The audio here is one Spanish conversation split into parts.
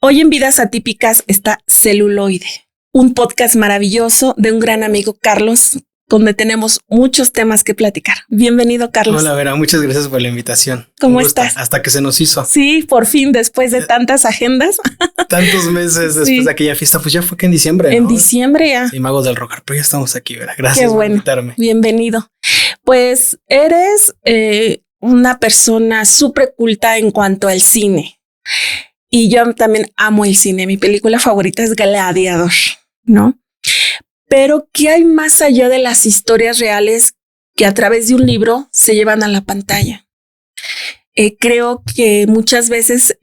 Hoy en Vidas Atípicas está Celuloide, un podcast maravilloso de un gran amigo, Carlos, donde tenemos muchos temas que platicar. Bienvenido, Carlos. Hola, Vera, muchas gracias por la invitación. ¿Cómo estás? Hasta que se nos hizo. Sí, por fin, después de tantas agendas. Tantos meses después de aquella fiesta, pues ya fue que en diciembre, ¿no? En diciembre ya. Sí, Magos del Rock, pero ya estamos aquí, Vera. Gracias por invitarme. Bienvenido. Pues eres una persona súper culta en cuanto al cine. Y yo también amo el cine. Mi película favorita es Gladiador, ¿no? Pero ¿qué hay más allá de las historias reales que a través de un libro se llevan a la pantalla? Creo que muchas veces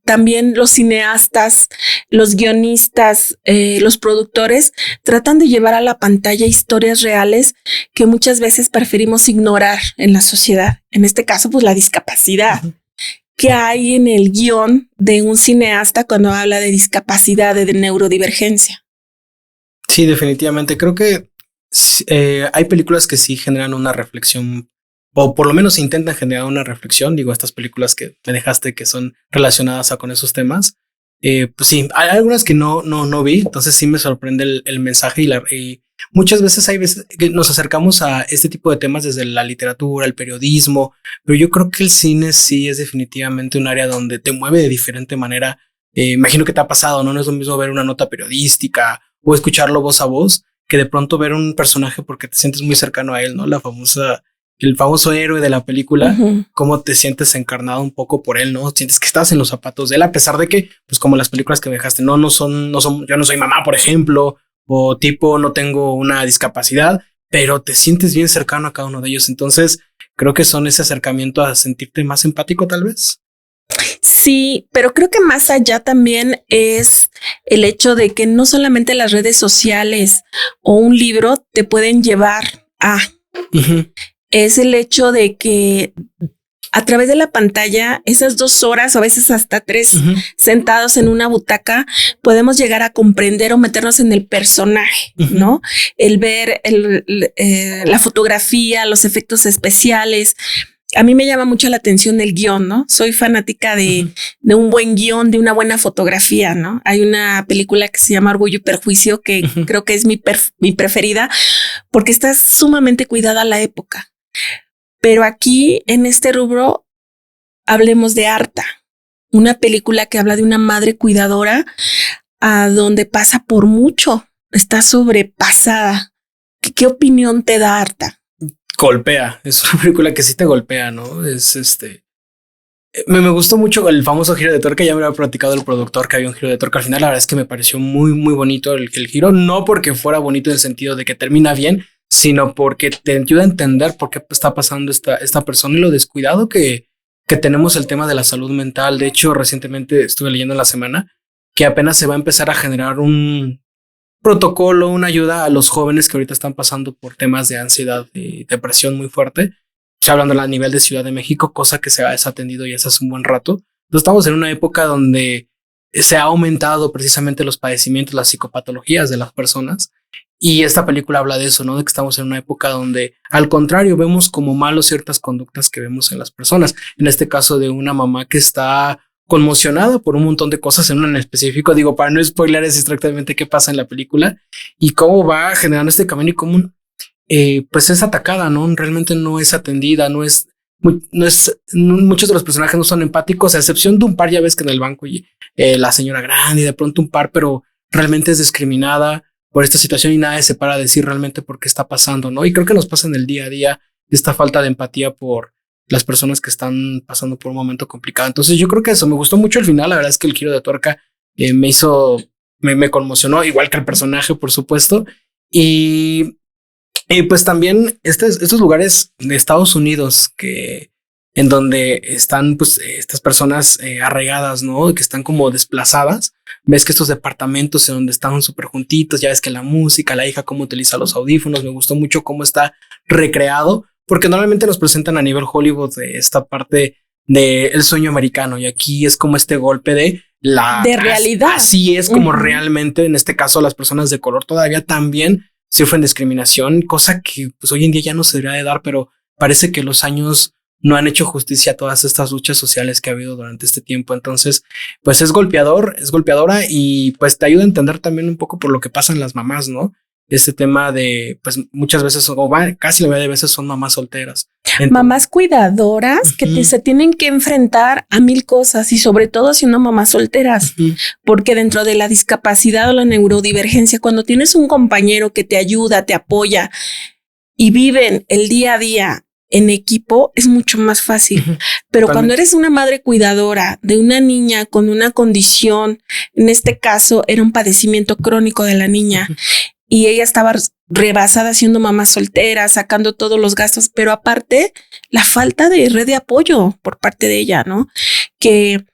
también los cineastas, los guionistas, los productores tratan de llevar a la pantalla historias reales que muchas veces preferimos ignorar en la sociedad. En este caso, pues la discapacidad. ¿Qué hay en el guión de un cineasta cuando habla de discapacidad, de neurodivergencia? Sí, definitivamente. Creo que hay películas que sí generan una reflexión, o por lo menos intentan generar una reflexión. Digo, estas películas que me dejaste que son relacionadas con esos temas. Pues sí, hay algunas que no vi, entonces sí me sorprende el mensaje y muchas veces hay veces que nos acercamos a este tipo de temas desde la literatura, el periodismo, pero yo creo que el cine sí es definitivamente un área donde te mueve de diferente manera. Imagino que te ha pasado, ¿no? No es lo mismo ver una nota periodística o escucharlo voz a voz que de pronto ver un personaje porque te sientes muy cercano a él, ¿no? El famoso héroe de la película, cómo te sientes encarnado un poco por él, ¿no? Sientes que estás en los zapatos de él, a pesar de que, pues como las películas que me dejaste, no son, yo no soy mamá, por ejemplo, o tipo, no tengo una discapacidad, pero te sientes bien cercano a cada uno de ellos. Entonces, creo que son ese acercamiento a sentirte más empático, tal vez. Sí, pero creo que más allá también es el hecho de que no solamente las redes sociales o un libro te pueden llevar a... Es el hecho de que a través de la pantalla, esas 2 horas o a veces hasta 3 sentados en una butaca, podemos llegar a comprender o meternos en el personaje, ¿no? El ver la fotografía, los efectos especiales. A mí me llama mucho la atención el guión, ¿no? Soy fanática de un buen guión, de una buena fotografía, ¿no? Hay una película que se llama Orgullo y Prejuicio que creo que es mi preferida porque está sumamente cuidada la época. Pero aquí en este rubro hablemos de Arta, una película que habla de una madre cuidadora a donde pasa por mucho, está sobrepasada. ¿Qué opinión te da Arta? Golpea, es una película que sí te golpea, ¿no? Me gustó mucho el famoso giro de tuerca. Ya me había platicado el productor que había un giro de tuerca al final. La verdad es que me pareció muy, muy bonito el giro, no porque fuera bonito en el sentido de que termina bien, sino porque te ayuda a entender por qué está pasando esta persona y lo descuidado que tenemos el tema de la salud mental. De hecho, recientemente estuve leyendo en la semana que apenas se va a empezar a generar un protocolo, una ayuda a los jóvenes que ahorita están pasando por temas de ansiedad y depresión muy fuerte. Estoy hablando a nivel de Ciudad de México, cosa que se ha desatendido ya hace un buen rato. Entonces estamos en una época donde se ha aumentado precisamente los padecimientos, las psicopatologías de las personas. Y esta película habla de eso, ¿no? De que estamos en una época donde, al contrario, vemos como malos ciertas conductas que vemos en las personas. En este caso de una mamá que está conmocionada por un montón de cosas en un en específico. Digo, para no spoiler es exactamente qué pasa en la película y cómo va generando este camino y cómo pues es atacada, ¿no? Realmente no es atendida, muchos de los personajes no son empáticos, a excepción de un par. Ya ves que en el banco y la señora grande y de pronto un par, pero realmente es discriminada por esta situación y nadie se para a decir realmente por qué está pasando, ¿no? Y creo que nos pasa en el día a día esta falta de empatía por las personas que están pasando por un momento complicado. Entonces yo creo que eso me gustó mucho el final. La verdad es que el giro de tuerca me conmocionó, igual que el personaje, por supuesto. Y pues también estos lugares de Estados Unidos en donde están pues estas personas arraigadas, ¿no? Que están como desplazadas. Ves que estos departamentos en donde están súper juntitos, ya ves que la música, la hija cómo utiliza los audífonos, me gustó mucho cómo está recreado, porque normalmente nos presentan a nivel Hollywood de esta parte del sueño americano y aquí es como este golpe de realidad. Así es como realmente en este caso las personas de color todavía también sufren discriminación, cosa que pues hoy en día ya no se debería de dar, pero parece que los años no han hecho justicia a todas estas luchas sociales que ha habido durante este tiempo. Entonces, pues es golpeadora y pues te ayuda a entender también un poco por lo que pasan las mamás, ¿no? Este tema de, pues muchas veces, casi la mayoría de veces son mamás solteras. Entonces, mamás cuidadoras que se tienen que enfrentar a mil cosas y sobre todo siendo mamás solteras, porque dentro de la discapacidad o la neurodivergencia, cuando tienes un compañero que te ayuda, te apoya y viven el día a día en equipo, es mucho más fácil. Pero cuando eres una madre cuidadora de una niña con una condición, en este caso era un padecimiento crónico de la niña, y ella estaba rebasada siendo mamá soltera, sacando todos los gastos, pero aparte la falta de red de apoyo por parte de ella, ¿no? Que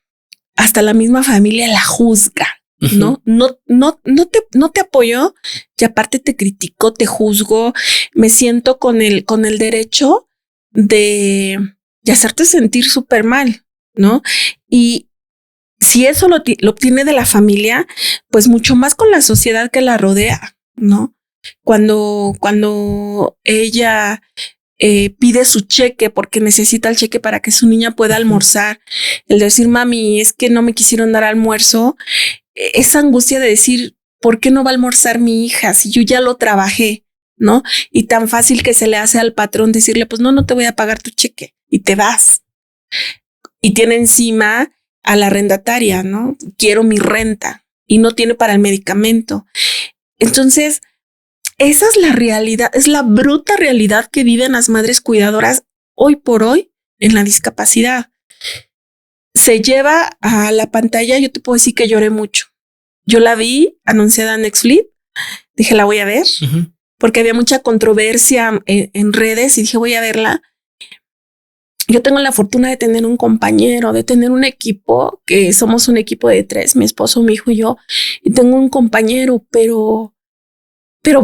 hasta la misma familia la juzga, ¿no? No te apoyó y aparte te criticó, te juzgó. Me siento con el derecho de hacerte sentir súper mal, ¿no? Y si eso lo obtiene de la familia, pues mucho más con la sociedad que la rodea, ¿no? Cuando ella pide su cheque porque necesita el cheque para que su niña pueda almorzar, el decir, mami, es que no me quisieron dar almuerzo, esa angustia de decir, ¿por qué no va a almorzar mi hija si yo ya lo trabajé? ¿No? Y tan fácil que se le hace al patrón decirle, pues no te voy a pagar tu cheque y te vas. Y tiene encima a la arrendataria, ¿no? Quiero mi renta y no tiene para el medicamento. Entonces, esa es la realidad, es la bruta realidad que viven las madres cuidadoras hoy por hoy en la discapacidad. Se lleva a la pantalla, yo te puedo decir que lloré mucho. Yo la vi anunciada en Netflix, dije, la voy a ver, porque había mucha controversia en redes y dije, voy a verla. Yo tengo la fortuna de tener un compañero, de tener un equipo, que somos un equipo de 3, mi esposo, mi hijo y yo, y tengo un compañero, pero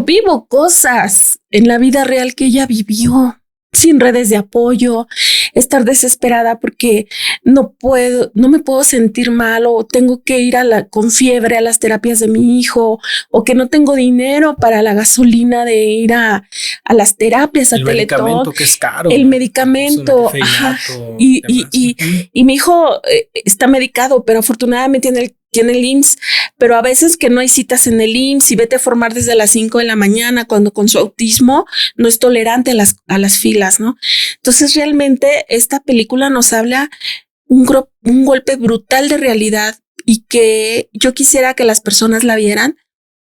vivo cosas en la vida real que ella vivió, sin redes de apoyo, estar desesperada porque no me puedo sentir mal o tengo que ir con fiebre a las terapias de mi hijo o que no tengo dinero para la gasolina de ir a las terapias, a Teletón. El medicamento que es caro. El medicamento. Y mi hijo está medicado, pero afortunadamente tiene el IMSS, pero a veces que no hay citas en el IMSS y vete a formar desde las 5 de la mañana cuando con su autismo no es tolerante a las filas, ¿no? Entonces realmente esta película nos habla un golpe brutal de realidad y que yo quisiera que las personas la vieran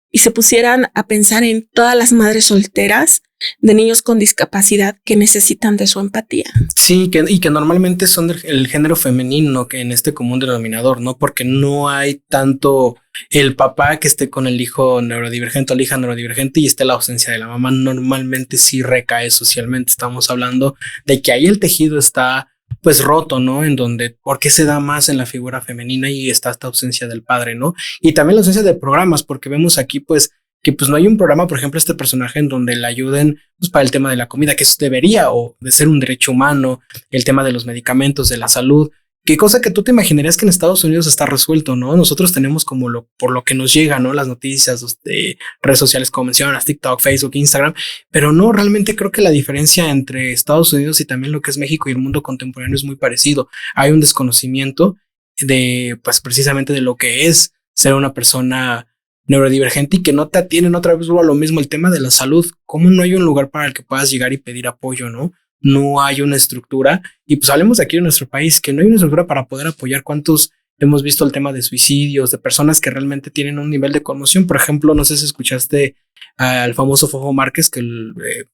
y se pusieran a pensar en todas las madres solteras de niños con discapacidad que necesitan de su empatía. Sí, y que normalmente son el género femenino que en este común denominador, ¿no? Porque no hay tanto el papá que esté con el hijo neurodivergente o la hija neurodivergente y esté la ausencia de la mamá. Normalmente sí recae socialmente. Estamos hablando de que ahí el tejido está pues roto, ¿no? En donde, ¿por qué se da más en la figura femenina y está esta ausencia del padre, ¿no? Y también la ausencia de programas, porque vemos aquí pues que pues no hay un programa, por ejemplo, este personaje en donde le ayuden pues para el tema de la comida, que eso debería o de ser un derecho humano, el tema de los medicamentos, de la salud, qué cosa que tú te imaginarías que en Estados Unidos está resuelto, ¿no? Nosotros tenemos como por lo que nos llega, ¿no? Las noticias de redes sociales como mencionas, TikTok, Facebook, Instagram, pero no, realmente creo que la diferencia entre Estados Unidos y también lo que es México y el mundo contemporáneo es muy parecido. Hay un desconocimiento de pues precisamente de lo que es ser una persona neurodivergente y que no te atienden. Otra vez a lo mismo, el tema de la salud, cómo no hay un lugar para el que puedas llegar y pedir apoyo, ¿no? No hay una estructura y pues hablemos aquí de nuestro país, que no hay una estructura para poder apoyar. ¿Cuántos hemos visto el tema de suicidios, de personas que realmente tienen un nivel de conmoción? Por ejemplo, no sé si escuchaste al famoso Fofo Márquez que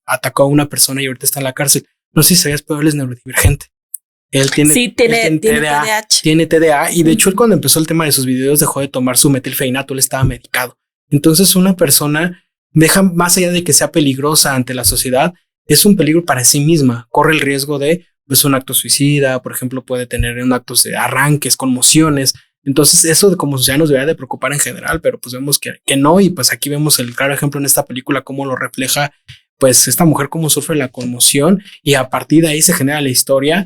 atacó a una persona y ahorita está en la cárcel. No sé si sabías, pero él es neurodivergente. Él tiene TDAH. Tiene TDA y de hecho él cuando empezó el tema de sus videos dejó de tomar su metilfeinato, él estaba medicado. Entonces una persona deja, más allá de que sea peligrosa ante la sociedad, es un peligro para sí misma. Corre el riesgo de pues un acto suicida, por ejemplo, puede tener un acto de arranques, conmociones. Entonces eso de como sociedad nos debería de preocupar en general, pero pues vemos que no, y pues aquí vemos el claro ejemplo en esta película cómo lo refleja pues esta mujer cómo sufre la conmoción y a partir de ahí se genera la historia.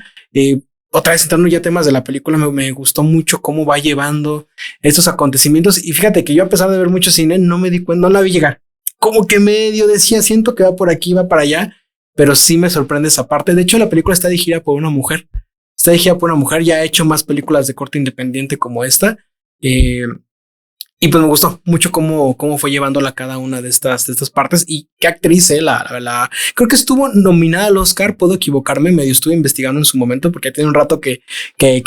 Otra vez entrando ya temas de la película, me gustó mucho cómo va llevando estos acontecimientos y fíjate que yo a pesar de ver mucho cine no me di cuenta, no la vi llegar, como que medio decía, siento que va por aquí, va para allá, pero sí me sorprende esa parte. De hecho, la película está dirigida por una mujer. Está dirigida por una mujer, ya ha hecho más películas de corte independiente como esta. Y pues me gustó mucho cómo fue llevándola cada una de estas partes. Y qué actriz, creo que estuvo nominada al Oscar, puedo equivocarme, medio estuve investigando en su momento porque tiene un rato que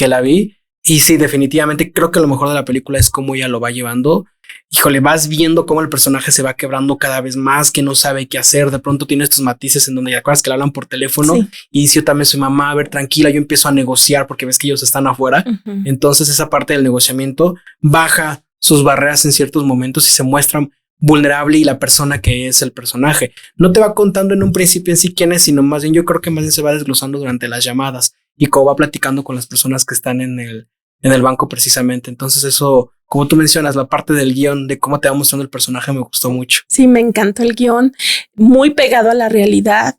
la vi. Y sí, definitivamente creo que lo mejor de la película es cómo ella lo va llevando. Híjole, vas viendo cómo el personaje se va quebrando cada vez más, que no sabe qué hacer. De pronto tiene estos matices en donde ya acuerdas que le hablan por teléfono, sí. Y dice, yo también soy mamá, a ver, tranquila, yo empiezo a negociar porque ves que ellos están afuera. Uh-huh. Entonces esa parte del negociamiento baja sus barreras en ciertos momentos y se muestra vulnerable y la persona que es el personaje. No te va contando en un principio en sí quién es, sino más bien yo creo que más bien se va desglosando durante las llamadas y cómo va platicando con las personas que están en el banco precisamente. Entonces eso, como tú mencionas, la parte del guión de cómo te va mostrando el personaje me gustó mucho. Sí, me encantó el guión, muy pegado a la realidad.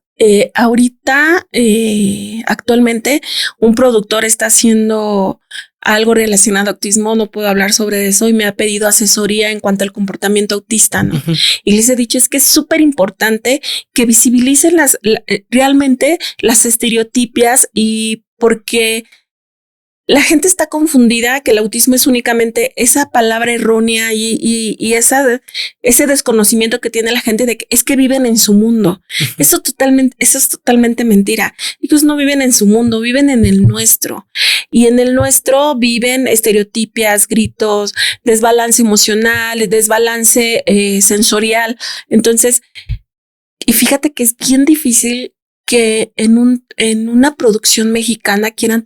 Ahorita, actualmente, un productor está haciendo algo relacionado a autismo, no puedo hablar sobre eso, y me ha pedido asesoría en cuanto al comportamiento autista, ¿no? Uh-huh. Y les he dicho, es que es súper importante que visibilicen realmente las estereotipias, y porque la gente está confundida que el autismo es únicamente esa palabra errónea y ese desconocimiento que tiene la gente de que es que viven en su mundo. Uh-huh. Eso es totalmente mentira. Ellos no viven en su mundo, viven en el nuestro. Y en el nuestro viven estereotipias, gritos, desbalance emocional, desbalance sensorial. Entonces, y fíjate que es bien difícil que en una producción mexicana quieran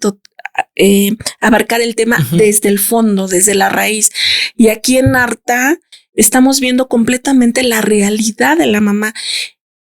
abarcar el tema uh-huh. desde el fondo, desde la raíz. Y aquí en Arta estamos viendo completamente la realidad de la mamá.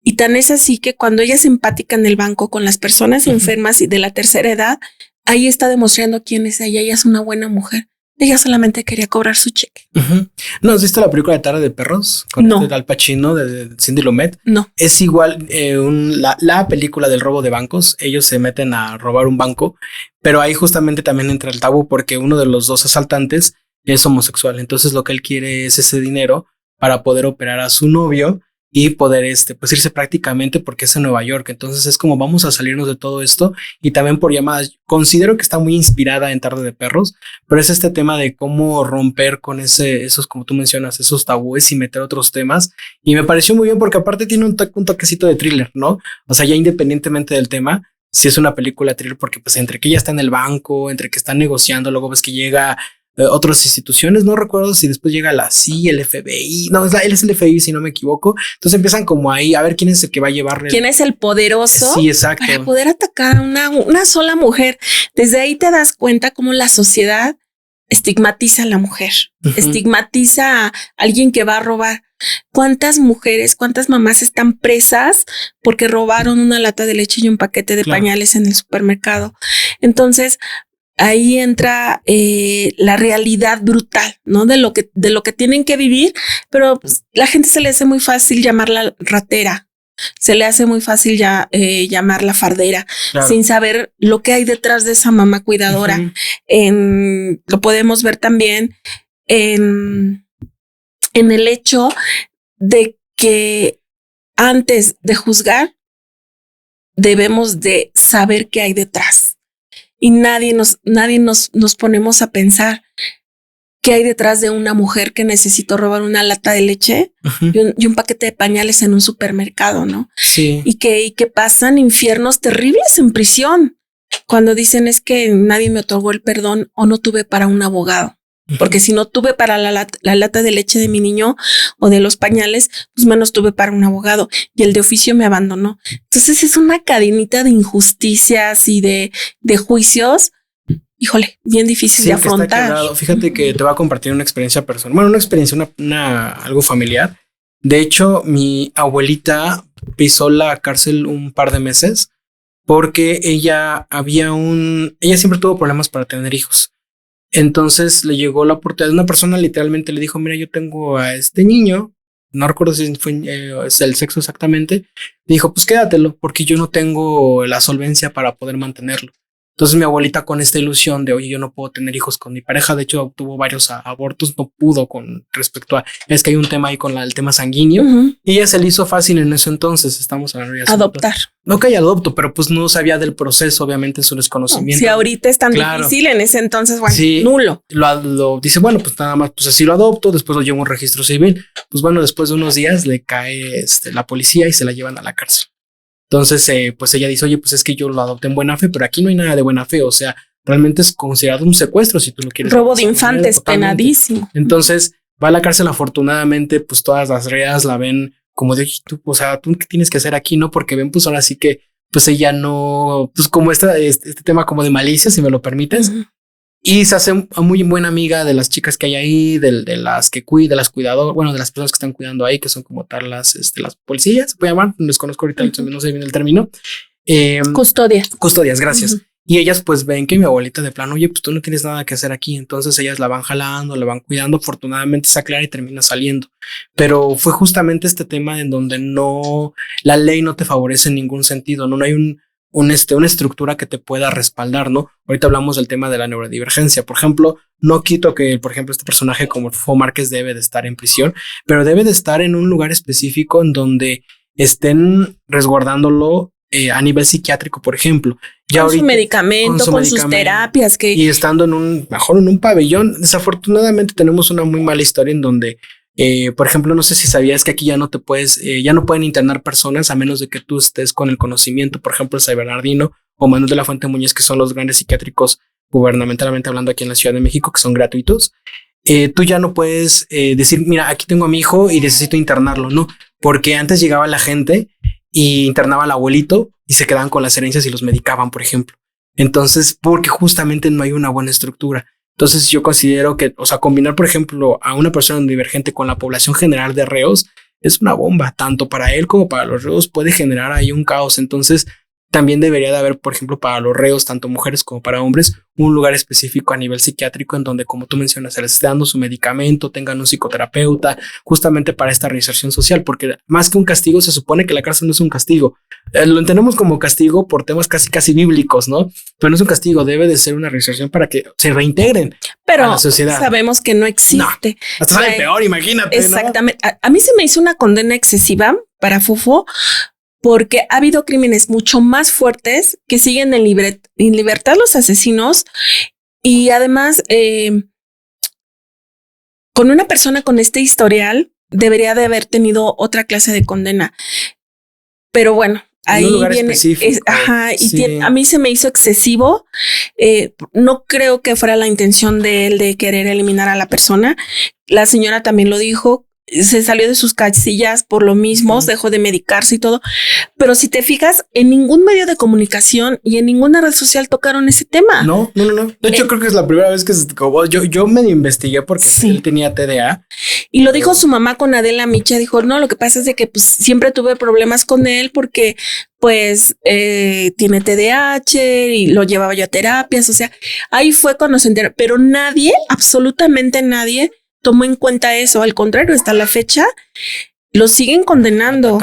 Y tan es así que cuando ella es empática en el banco con las personas uh-huh. enfermas y de la tercera edad, ahí está demostrando quién es ella. Ella es una buena mujer. Ella solamente quería cobrar su cheque. Uh-huh. ¿No has visto la película de Tarde de Perros? Con no. Al Pacino de Cindy Lumet. No. Es igual la película del robo de bancos. Ellos se meten a robar un banco, pero ahí justamente también entra el tabú porque uno de los dos asaltantes es homosexual. Entonces lo que él quiere es ese dinero para poder operar a su novio y poder pues irse prácticamente porque es en Nueva York. Entonces es como vamos a salirnos de todo esto y también por llamadas. Considero que está muy inspirada en Tarde de Perros, pero es este tema de cómo romper con esos, como tú mencionas, esos tabúes y meter otros temas. Y me pareció muy bien porque aparte tiene un toquecito de thriller, ¿no? O sea, ya independientemente del tema, sí es una película thriller porque pues entre que ella está en el banco, entre que están negociando, luego ves que llega otras instituciones, no recuerdo si después llega la CIA, el FBI, no, él es el FBI si no me equivoco, entonces empiezan como ahí a ver quién es el que va a llevar. ¿Quién es el poderoso? Sí, exacto. Para poder atacar a una sola mujer. Desde ahí te das cuenta cómo la sociedad estigmatiza a la mujer, uh-huh. estigmatiza a alguien que va a robar. ¿Cuántas mujeres, cuántas mamás están presas porque robaron una lata de leche y un paquete de pañales en el supermercado? Entonces, ahí entra la realidad brutal, ¿no? De lo que tienen que vivir, pero pues, la gente se le hace muy fácil llamarla ratera, se le hace muy fácil llamarla fardera, claro. Sin saber lo que hay detrás de esa mamá cuidadora. Uh-huh. Lo podemos ver también en el hecho de que antes de juzgar debemos de saber qué hay detrás. Y nadie nos ponemos a pensar qué hay detrás de una mujer que necesitó robar una lata de leche uh-huh. y un paquete de pañales en un supermercado, ¿no? Sí. Y que pasan infiernos terribles en prisión cuando dicen es que nadie me otorgó el perdón o no tuve para un abogado. Porque si no tuve para la lata de leche de mi niño o de los pañales, pues menos tuve para un abogado y el de oficio me abandonó. Entonces es una cadenita de injusticias y de juicios, híjole, bien difícil de afrontar. Fíjate que te voy a compartir una experiencia personal. Bueno, una experiencia, algo familiar. De hecho, mi abuelita pisó la cárcel un par de meses porque ella siempre tuvo problemas para tener hijos. Entonces le llegó la oportunidad, una persona literalmente le dijo, mira, yo tengo a este niño, no recuerdo si fue es el sexo exactamente, le dijo, pues quédatelo porque yo no tengo la solvencia para poder mantenerlo. Entonces mi abuelita con esta ilusión de, oye, yo no puedo tener hijos con mi pareja, de hecho tuvo varios abortos, no pudo con respecto a, es que hay un tema ahí con el tema sanguíneo, y ella se le hizo fácil en ese entonces, estamos hablando de adoptar. No que haya adopto, pero pues no sabía del proceso, obviamente en su desconocimiento. Si ahorita es tan difícil, en ese entonces, bueno, sí, nulo. Lo dice, bueno, pues nada más, pues así lo adopto, después lo llevo a un registro civil. Pues bueno, después de unos días le cae la policía y se la llevan a la cárcel. Entonces, pues ella dice, oye, pues es que yo lo adopté en buena fe, pero aquí no hay nada de buena fe. O sea, realmente es considerado un secuestro si tú lo quieres. Robo de infantes, penadísimo. Entonces va a la cárcel. Afortunadamente, pues todas las reas la ven como de, tú, o sea, tú qué tienes que hacer aquí, ¿no? Porque ven, pues ahora sí que, pues ella no, pues como este tema como de malicia, si me lo permites. Y se hace muy buena amiga de las chicas que hay ahí, de las que cuida, de las cuidadoras, bueno, de las personas que están cuidando ahí, que son como tal las policías, se puede llamar, no les conozco ahorita, no sé bien el término. Custodias, gracias. Y ellas pues ven que mi abuelita de plano, oye, pues tú no tienes nada que hacer aquí. Entonces ellas la van jalando, la van cuidando. Afortunadamente se aclara y termina saliendo. Pero fue justamente este tema en donde la ley no te favorece en ningún sentido. No hay una estructura que te pueda respaldar, ¿no? Ahorita hablamos del tema de la neurodivergencia. Por ejemplo, no quito que, por ejemplo, este personaje como Fo Márquez debe de estar en prisión, pero debe de estar en un lugar específico en donde estén resguardándolo a nivel psiquiátrico, por ejemplo. Ya con su medicamento, con sus terapias. Y estando mejor en un pabellón. Desafortunadamente tenemos una muy mala historia en donde, por ejemplo, no sé si sabías que aquí ya no te puedes, ya no pueden internar personas a menos de que tú estés con el conocimiento, por ejemplo, el San Bernardino o Manuel de la Fuente Muñez, que son los grandes psiquiátricos gubernamentalmente hablando aquí en la Ciudad de México, que son gratuitos. Tú ya no puedes decir, mira, aquí tengo a mi hijo y necesito internarlo, no, porque antes llegaba la gente y internaba al abuelito y se quedaban con las herencias y los medicaban, por ejemplo. Entonces, porque justamente no hay una buena estructura. Entonces yo considero que, o sea, combinar, por ejemplo, a una persona divergente con la población general de reos es una bomba, tanto para él como para los reos puede generar ahí un caos. Entonces también debería de haber, por ejemplo, para los reos, tanto mujeres como para hombres, un lugar específico a nivel psiquiátrico en donde, como tú mencionas, se les esté dando su medicamento, tengan un psicoterapeuta, justamente para esta reinserción social, porque más que un castigo, se supone que la cárcel no es un castigo. Lo entendemos como castigo por temas casi bíblicos, ¿no? Pero no es un castigo, debe de ser una reinserción para que se reintegren a la sociedad. Sabemos que no existe. No, hasta sale peor, imagínate. Exactamente. ¿No? A mí se me hizo una condena excesiva para Fofo, porque ha habido crímenes mucho más fuertes que siguen en libertad los asesinos y además con una persona con este historial debería de haber tenido otra clase de condena. Pero bueno, ahí viene. A mí se me hizo excesivo. No creo que fuera la intención de él de querer eliminar a la persona. La señora también lo dijo. Se salió de sus casillas por lo mismo, dejó de medicarse y todo. Pero si te fijas, en ningún medio de comunicación y en ninguna red social tocaron ese tema. No. De hecho, creo que es la primera vez que yo medio investigué porque él tenía TDA. Y lo dijo su mamá con Adela Micha. Dijo, no, lo que pasa es de que pues, siempre tuve problemas con él porque pues tiene TDAH y lo llevaba yo a terapias. O sea, ahí fue cuando se enteró. Pero nadie, absolutamente nadie, tomó en cuenta eso. Al contrario, hasta la fecha los siguen condenando.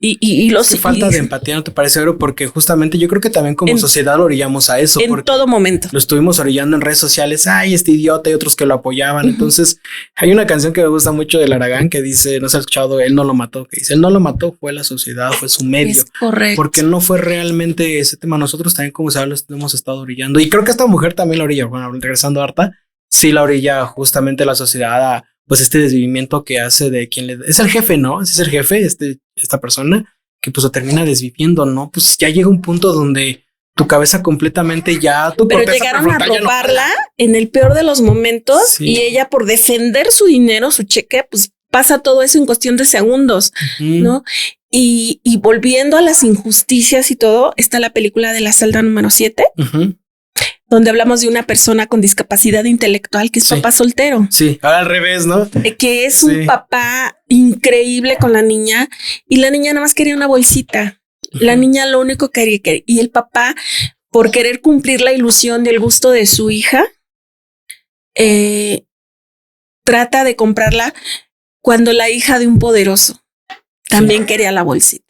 Y falta de empatía, ¿no te parece, Vero? Porque justamente yo creo que también como sociedad lo orillamos a eso. En todo momento. Lo estuvimos orillando en redes sociales. Ay, este idiota, y otros que lo apoyaban. Entonces hay una canción que me gusta mucho del Aragán que dice, no se ha escuchado, él no lo mató. Que dice, él no lo mató, fue la sociedad, fue su medio. Es correcto. Porque no fue realmente ese tema. Nosotros también, como sabes, lo hemos estado orillando. Y creo que esta mujer también la orilla. Bueno, regresando a Arta, sí la orilla justamente la sociedad a pues este desvivimiento que hace de quien es el jefe, ¿no? Es el jefe, esta persona que pues lo termina desviviendo, ¿no? Pues ya llega un punto donde tu cabeza completamente ya... Pero llegaron a robarla en el peor de los momentos y ella por defender su dinero, su cheque, pues pasa todo eso en cuestión de segundos, ¿no? Y volviendo a las injusticias y todo, está la película de La Celda número 7. Donde hablamos de una persona con discapacidad intelectual que es papá soltero. Sí, ahora al revés, ¿no? Que es un papá increíble con la niña y la niña nada más quería una bolsita. La niña lo único que quería y el papá, por querer cumplir la ilusión y el gusto de su hija, trata de comprarla cuando la hija de un poderoso también quería la bolsita.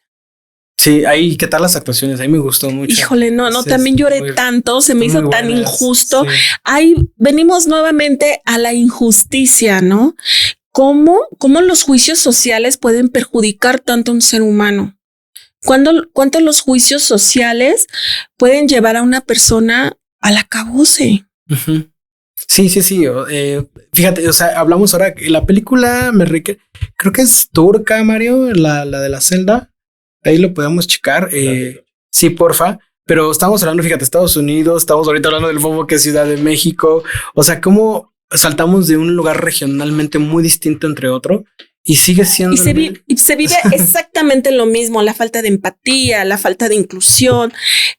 Sí, ahí, ¿qué tal las actuaciones? Ahí me gustó mucho. Híjole, no, también lloré tanto, se me hizo tan injusto. Sí. Ahí venimos nuevamente a la injusticia, ¿no? ¿Cómo los juicios sociales pueden perjudicar tanto a un ser humano? ¿Cuánto los juicios sociales pueden llevar a una persona al acabose? Uh-huh. Sí. Fíjate, o sea, hablamos ahora, la película creo que es turca, Mario, la de la celda. Ahí lo podemos checar. Sí, porfa. Pero estamos hablando, fíjate, Estados Unidos, estamos ahorita hablando del FOMO que es Ciudad de México. O sea, cómo saltamos de un lugar regionalmente muy distinto entre otro y sigue siendo... Y se vive exactamente lo mismo, la falta de empatía, la falta de inclusión,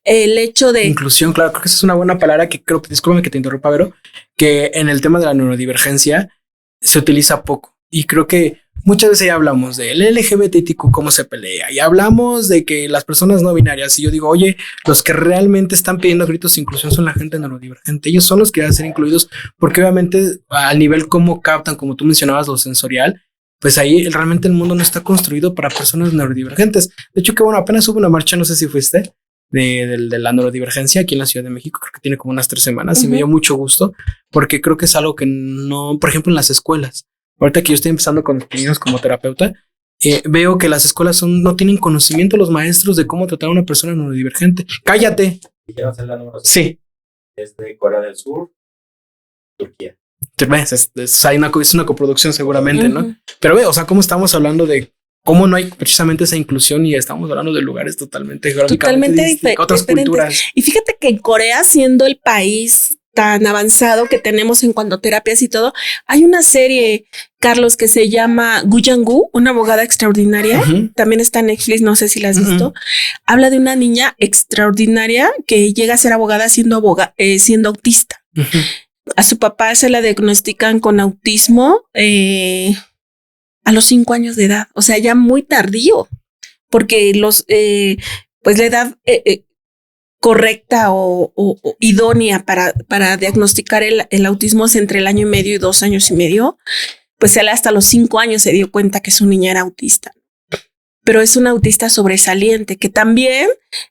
el hecho de... Inclusión, claro, creo que esa es una buena palabra que creo que, discúlpame que te interrumpa, Vero, que en el tema de la neurodivergencia se utiliza poco. Y creo que muchas veces ya hablamos del LGBTQ, cómo se pelea, y hablamos de que las personas no binarias, y yo digo, oye, los que realmente están pidiendo gritos de inclusión son la gente neurodivergente, ellos son los que van a ser incluidos, porque obviamente al nivel como captan, como tú mencionabas, lo sensorial, pues ahí realmente el mundo no está construido para personas neurodivergentes. De hecho, que bueno, apenas hubo una marcha, no sé si fuiste, de la neurodivergencia aquí en la Ciudad de México, creo que tiene como unas 3 semanas, y me dio mucho gusto, porque creo que es algo que no, por ejemplo, en las escuelas, ahorita que yo estoy empezando con los niños como terapeuta, veo que las escuelas no tienen conocimiento los maestros de cómo tratar a una persona neurodivergente. ¡Cállate! Sí. Es de Corea del Sur, Turquía. Es una coproducción seguramente, ¿no? Pero ve, o sea, cómo estamos hablando de cómo no hay precisamente esa inclusión y estamos hablando de lugares totalmente diferentes, otras culturas. Y fíjate que en Corea, siendo el país tan avanzado que tenemos en cuanto a terapias y todo, hay una serie, Carlos, que se llama Gu Yang-gu, una abogada extraordinaria. También está en Netflix, no sé si la has visto. Habla de una niña extraordinaria que llega a ser abogada siendo autista. A su papá se la diagnostican con autismo a los 5 años de edad, o sea, ya muy tardío, porque pues la edad correcta o idónea para diagnosticar el autismo es entre el 1 año y medio y 2 años y medio. Pues él hasta los 5 años se dio cuenta que su niña era autista, pero es un autista sobresaliente, que también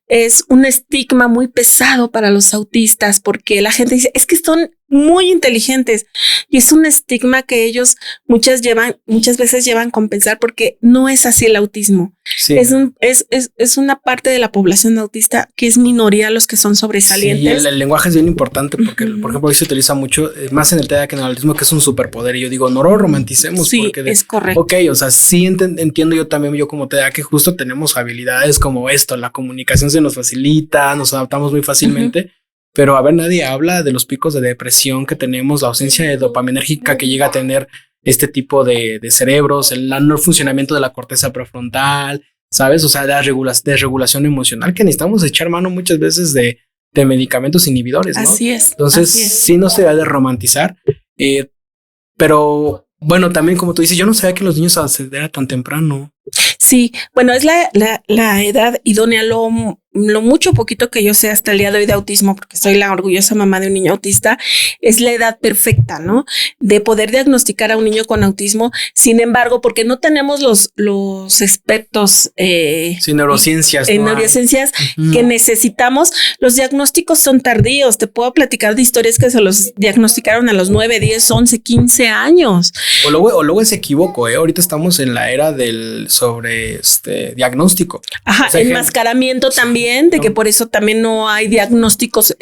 es un estigma muy pesado para los autistas, porque la gente dice, es que son muy inteligentes, y es un estigma que ellos muchas veces llevan con pensar, porque no es así el autismo. Sí. Es una parte de la población autista que es minoría los que son sobresalientes. Sí, el lenguaje es bien importante porque, por ejemplo, hoy se utiliza mucho, más en el tema que en el autismo, que es un superpoder, y yo digo, no lo romanticemos. Sí, porque es correcto. Ok, o sea, sí entiendo yo también, yo como TDA, que justo tenemos habilidades como esto, la comunicación se nos facilita, nos adaptamos muy fácilmente. Pero a ver, nadie habla de los picos de depresión que tenemos, la ausencia de dopaminérgica que llega a tener este tipo de cerebros, el no funcionamiento de la corteza prefrontal, ¿sabes? O sea, la desregulación emocional que necesitamos echar mano muchas veces de medicamentos inhibidores, ¿no? Así es. Entonces, sí no se debe de romantizar, pero bueno, también como tú dices, yo no sabía que los niños accederan tan temprano. Sí, bueno, es la edad idónea, lo mucho poquito que yo sé hasta el día de hoy de autismo, porque soy la orgullosa mamá de un niño autista, es la edad perfecta, ¿no? De poder diagnosticar a un niño con autismo. Sin embargo, porque no tenemos los expertos neurociencias, en neurociencias que necesitamos, los diagnósticos son tardíos. Te puedo platicar de historias que se los diagnosticaron a los 9, 10, 11, 15 años. O luego se equivoco, ahorita estamos en la era del sobre diagnóstico. Ajá, o sea, enmascaramiento también, de que por eso también no hay diagnósticos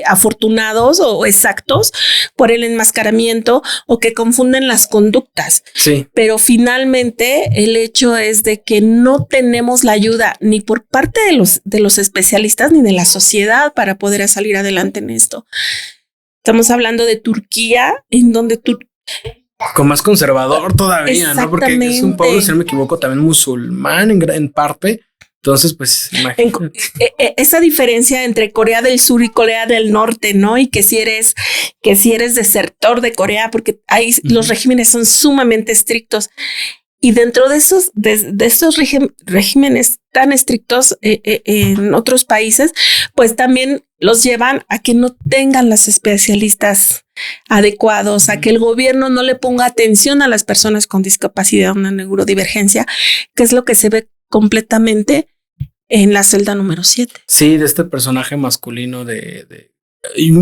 afortunados o exactos por el enmascaramiento, o que confunden las conductas. Sí. Pero finalmente el hecho es de que no tenemos la ayuda ni por parte de los especialistas ni de la sociedad para poder salir adelante en esto. Estamos hablando de Turquía, en donde con más conservador todavía, ¿no? Porque es un pueblo, si no me equivoco, también musulmán en parte. Entonces, pues, imagínate. Esa diferencia entre Corea del Sur y Corea del Norte, ¿no? Y que si eres desertor de Corea, porque ahí los regímenes son sumamente estrictos. Y dentro de esos regímenes tan estrictos en otros países, pues también los llevan a que no tengan los especialistas adecuados, a que el gobierno no le ponga atención a las personas con discapacidad, una neurodivergencia, que es lo que se ve completamente en la celda número 7. Sí, de este personaje masculino y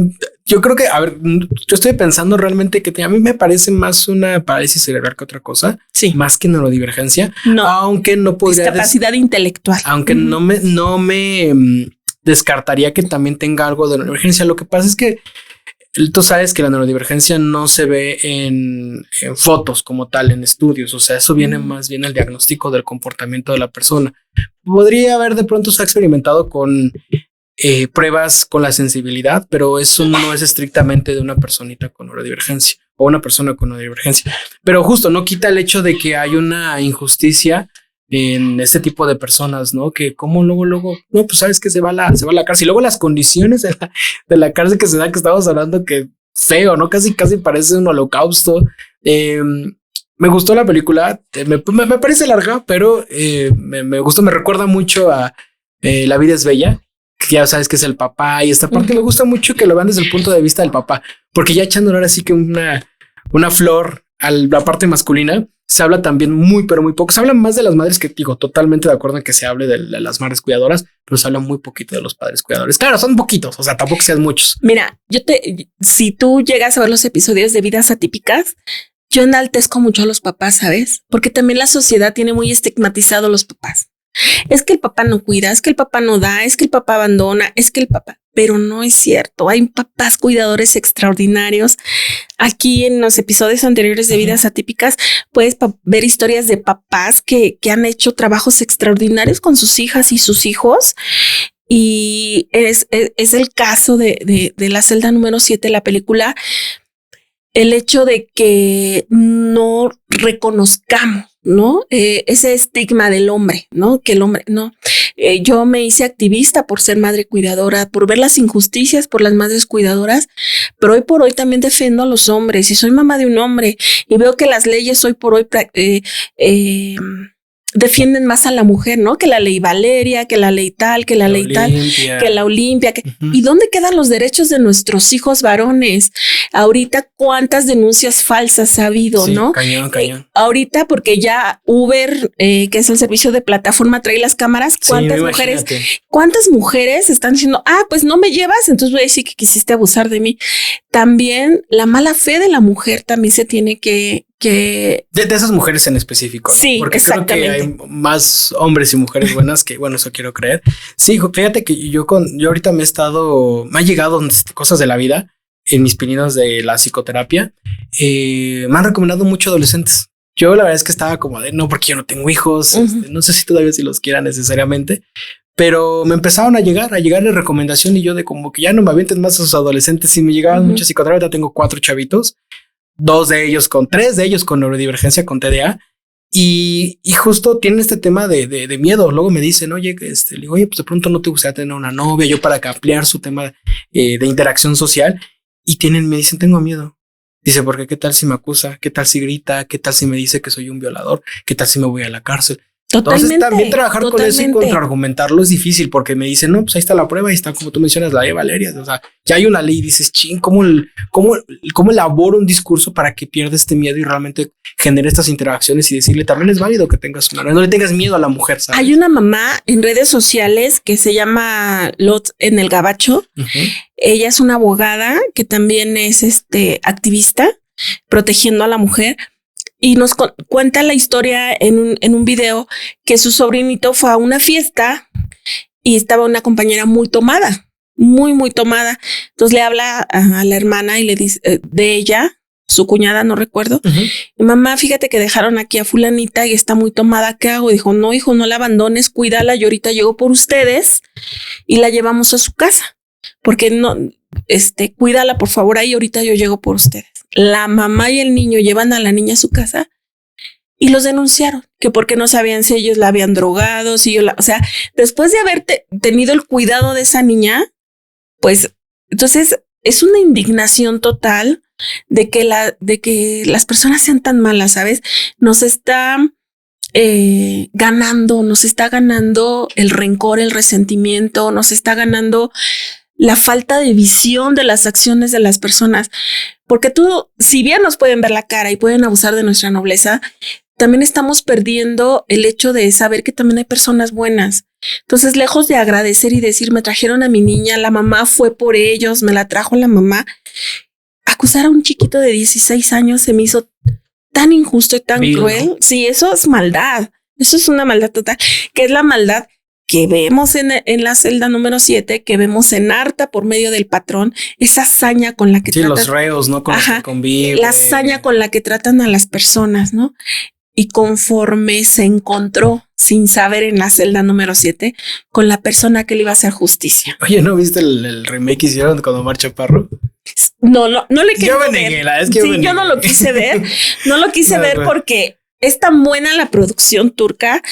yo creo que, a ver, yo estoy pensando realmente que a mí me parece más una parálisis cerebral que otra cosa. Sí. Más que neurodivergencia. No. Aunque no podría... Discapacidad intelectual. Aunque no me descartaría que también tenga algo de neurodivergencia. Lo que pasa es que tú sabes que la neurodivergencia no se ve en fotos como tal, en estudios. O sea, eso viene más bien al diagnóstico del comportamiento de la persona. Podría haber de pronto se ha experimentado con pruebas con la sensibilidad, pero eso no es estrictamente de una personita con neurodivergencia o una persona con neurodivergencia. Pero justo no quita el hecho de que hay una injusticia en este tipo de personas, ¿no? Que como luego, no, pues sabes que se va a la cárcel. Y luego las condiciones de la cárcel que se da, que estamos hablando, que feo, ¿no? Casi parece un holocausto. Me gustó la película, me parece larga, pero me gustó, me recuerda mucho a La vida es bella, que ya sabes que es el papá, y esta parte me gusta mucho que lo vean desde el punto de vista del papá, porque ya echándole ahora sí que una flor a la parte masculina, se habla también pero muy poco. Se habla más de las madres, que digo, totalmente de acuerdo en que se hable de las madres cuidadoras, pero se habla muy poquito de los padres cuidadores. Claro, son poquitos, o sea, tampoco sean muchos. Mira, si tú llegas a ver los episodios de Vidas Atípicas, yo enaltezco mucho a los papás, ¿sabes? Porque también la sociedad tiene muy estigmatizado a los papás. Es que el papá no cuida, es que el papá no da, es que el papá abandona, es que el papá... Pero no es cierto. Hay papás cuidadores extraordinarios. Aquí en los episodios anteriores de Vidas Atípicas puedes ver historias de papás que han hecho trabajos extraordinarios con sus hijas y sus hijos. Y es el caso de la celda número 7, la película. El hecho de que no reconozcamos, ¿no? Ese estigma del hombre, ¿no? Que el hombre, no. Yo me hice activista por ser madre cuidadora, por ver las injusticias por las madres cuidadoras, pero hoy por hoy también defiendo a los hombres y soy mamá de un hombre y veo que las leyes hoy por hoy defienden más a la mujer, ¿no? Que la ley Valeria, que la ley tal, que la ley tal, que la Olimpia. ¿Y dónde quedan los derechos de nuestros hijos varones? Ahorita, ¿cuántas denuncias falsas ha habido, sí, no? Cañón. Ahorita, porque ya Uber, que es el servicio de plataforma, trae las cámaras, ¿cuántas mujeres están diciendo, pues no me llevas, entonces voy a decir que quisiste abusar de mí? También la mala fe de la mujer también se tiene que de esas mujeres en específico, ¿no? Sí, porque exactamente. Creo que hay más hombres y mujeres buenas que, bueno, eso quiero creer. Sí, fíjate que yo ahorita me ha llegado cosas de la vida en mis pininos de la psicoterapia. Me han recomendado mucho adolescentes. Yo la verdad es que estaba como de no, porque yo no tengo hijos. No sé si todavía si los quiera necesariamente, pero me empezaron a llegar la recomendación y yo de como que ya no me avienten más a esos adolescentes. Y me llegaban muchos psicoterapeutas. Ahorita tengo 4 chavitos. 3 de ellos con neurodivergencia, con TDA, y justo tienen este tema de miedo. Luego me dicen, oye, le digo, oye, pues de pronto no te gustaría tener una novia, yo para ampliar su tema de interacción social, y me dicen, tengo miedo. Dice, porque qué tal si me acusa, qué tal si grita, qué tal si me dice que soy un violador, qué tal si me voy a la cárcel. Totalmente, entonces también trabajar con eso y contraargumentarlo es difícil, porque me dicen, no, pues ahí está la prueba, ahí está, como tú mencionas, la ley Valeria. O sea, ya hay una ley y dices, ching, ¿cómo elaboro un discurso para que pierda este miedo y realmente genere estas interacciones y decirle también es válido que tengas una, no le tengas miedo a la mujer, ¿sabes? Hay una mamá en redes sociales que se llama Lot en el Gabacho. Ella es una abogada que también es activista protegiendo a la mujer. Y nos cuenta la historia en un video que su sobrinito fue a una fiesta y estaba una compañera muy tomada, muy tomada. Entonces le habla a la hermana y le dice de ella, su cuñada, no recuerdo. Y mamá, fíjate que dejaron aquí a fulanita y está muy tomada. ¿Qué hago? Dijo, no, hijo, no la abandones, cuídala. Yo ahorita llego por ustedes y la llevamos a su casa. Porque no, cuídala por favor ahí, ahorita yo llego por ustedes. La mamá y el niño llevan a la niña a su casa y los denunciaron, que porque no sabían si ellos la habían drogado, o sea, después de haber tenido el cuidado de esa niña, pues entonces es una indignación total de que las personas sean tan malas, ¿sabes? Nos está ganando el rencor, el resentimiento, nos está ganando la falta de visión de las acciones de las personas, porque si bien nos pueden ver la cara y pueden abusar de nuestra nobleza, también estamos perdiendo el hecho de saber que también hay personas buenas. Entonces, lejos de agradecer y decir, me trajeron a mi niña, la mamá fue por ellos, me la trajo la mamá, acusar a un chiquito de 16 años se me hizo tan injusto y tan cruel. Sí, eso es maldad. Eso es una maldad total, que es la maldad que vemos en la celda número 7, que vemos en Arta por medio del patrón, esa hazaña con la que tratan, los reos, ¿no? Con los que conviven. La hazaña con la que tratan a las personas, ¿no? Y conforme se encontró sin saber en la celda número 7 con la persona que le iba a hacer justicia. Oye, ¿no viste el remake que hicieron con Omar Chaparro? No le quería ver. Yo no lo quise ver. No lo quise ver porque es tan buena la producción turca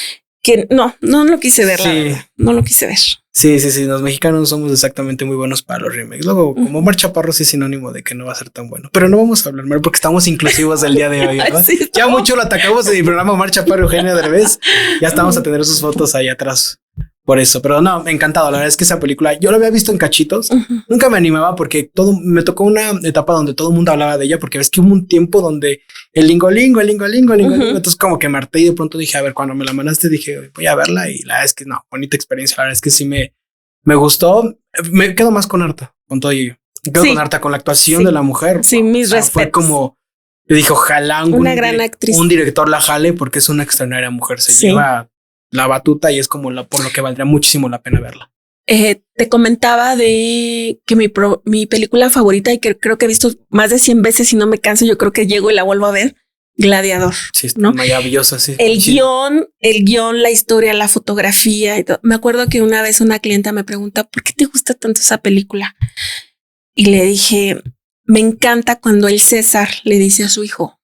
que no lo quise ver. Sí. No lo quise ver. Sí. Los mexicanos somos exactamente muy buenos para los remakes. Luego, como Omar Chaparro sí es sinónimo de que no va a ser tan bueno. Pero no vamos a hablar mal porque estamos inclusivos el día de hoy, ¿verdad? Sí, ya mucho lo atacamos en el programa Omar Chaparro, Eugenio Derbez. Ya estamos a tener sus fotos ahí atrás. Por eso, pero no, encantado. La verdad es que esa película yo la había visto en cachitos. Nunca me animaba porque me tocó una etapa donde todo el mundo hablaba de ella, porque ves que hubo un tiempo donde el lingolingo. Entonces como que me harté y de pronto dije, a ver, cuando me la mandaste dije, voy a verla y la verdad es que no, bonita experiencia. La verdad es que sí me gustó. Me quedo más con Arta, con todo ello. Me quedo con Arta, con la actuación de la mujer. Sí, mis respetos. Fue como, yo dije, ojalá una gran actriz, un director la jale porque es una extraordinaria mujer. Se lleva la batuta y es como por lo que valdría muchísimo la pena verla. Te comentaba de que mi película favorita y que creo que he visto más de 100 veces y no me canso, yo creo que llego y la vuelvo a ver, Gladiador. Sí, ¿no? Maravillosa, sí. El guión, la historia, la fotografía y todo. Me acuerdo que una vez una clienta me pregunta, ¿por qué te gusta tanto esa película? Y le dije, me encanta cuando el César le dice a su hijo,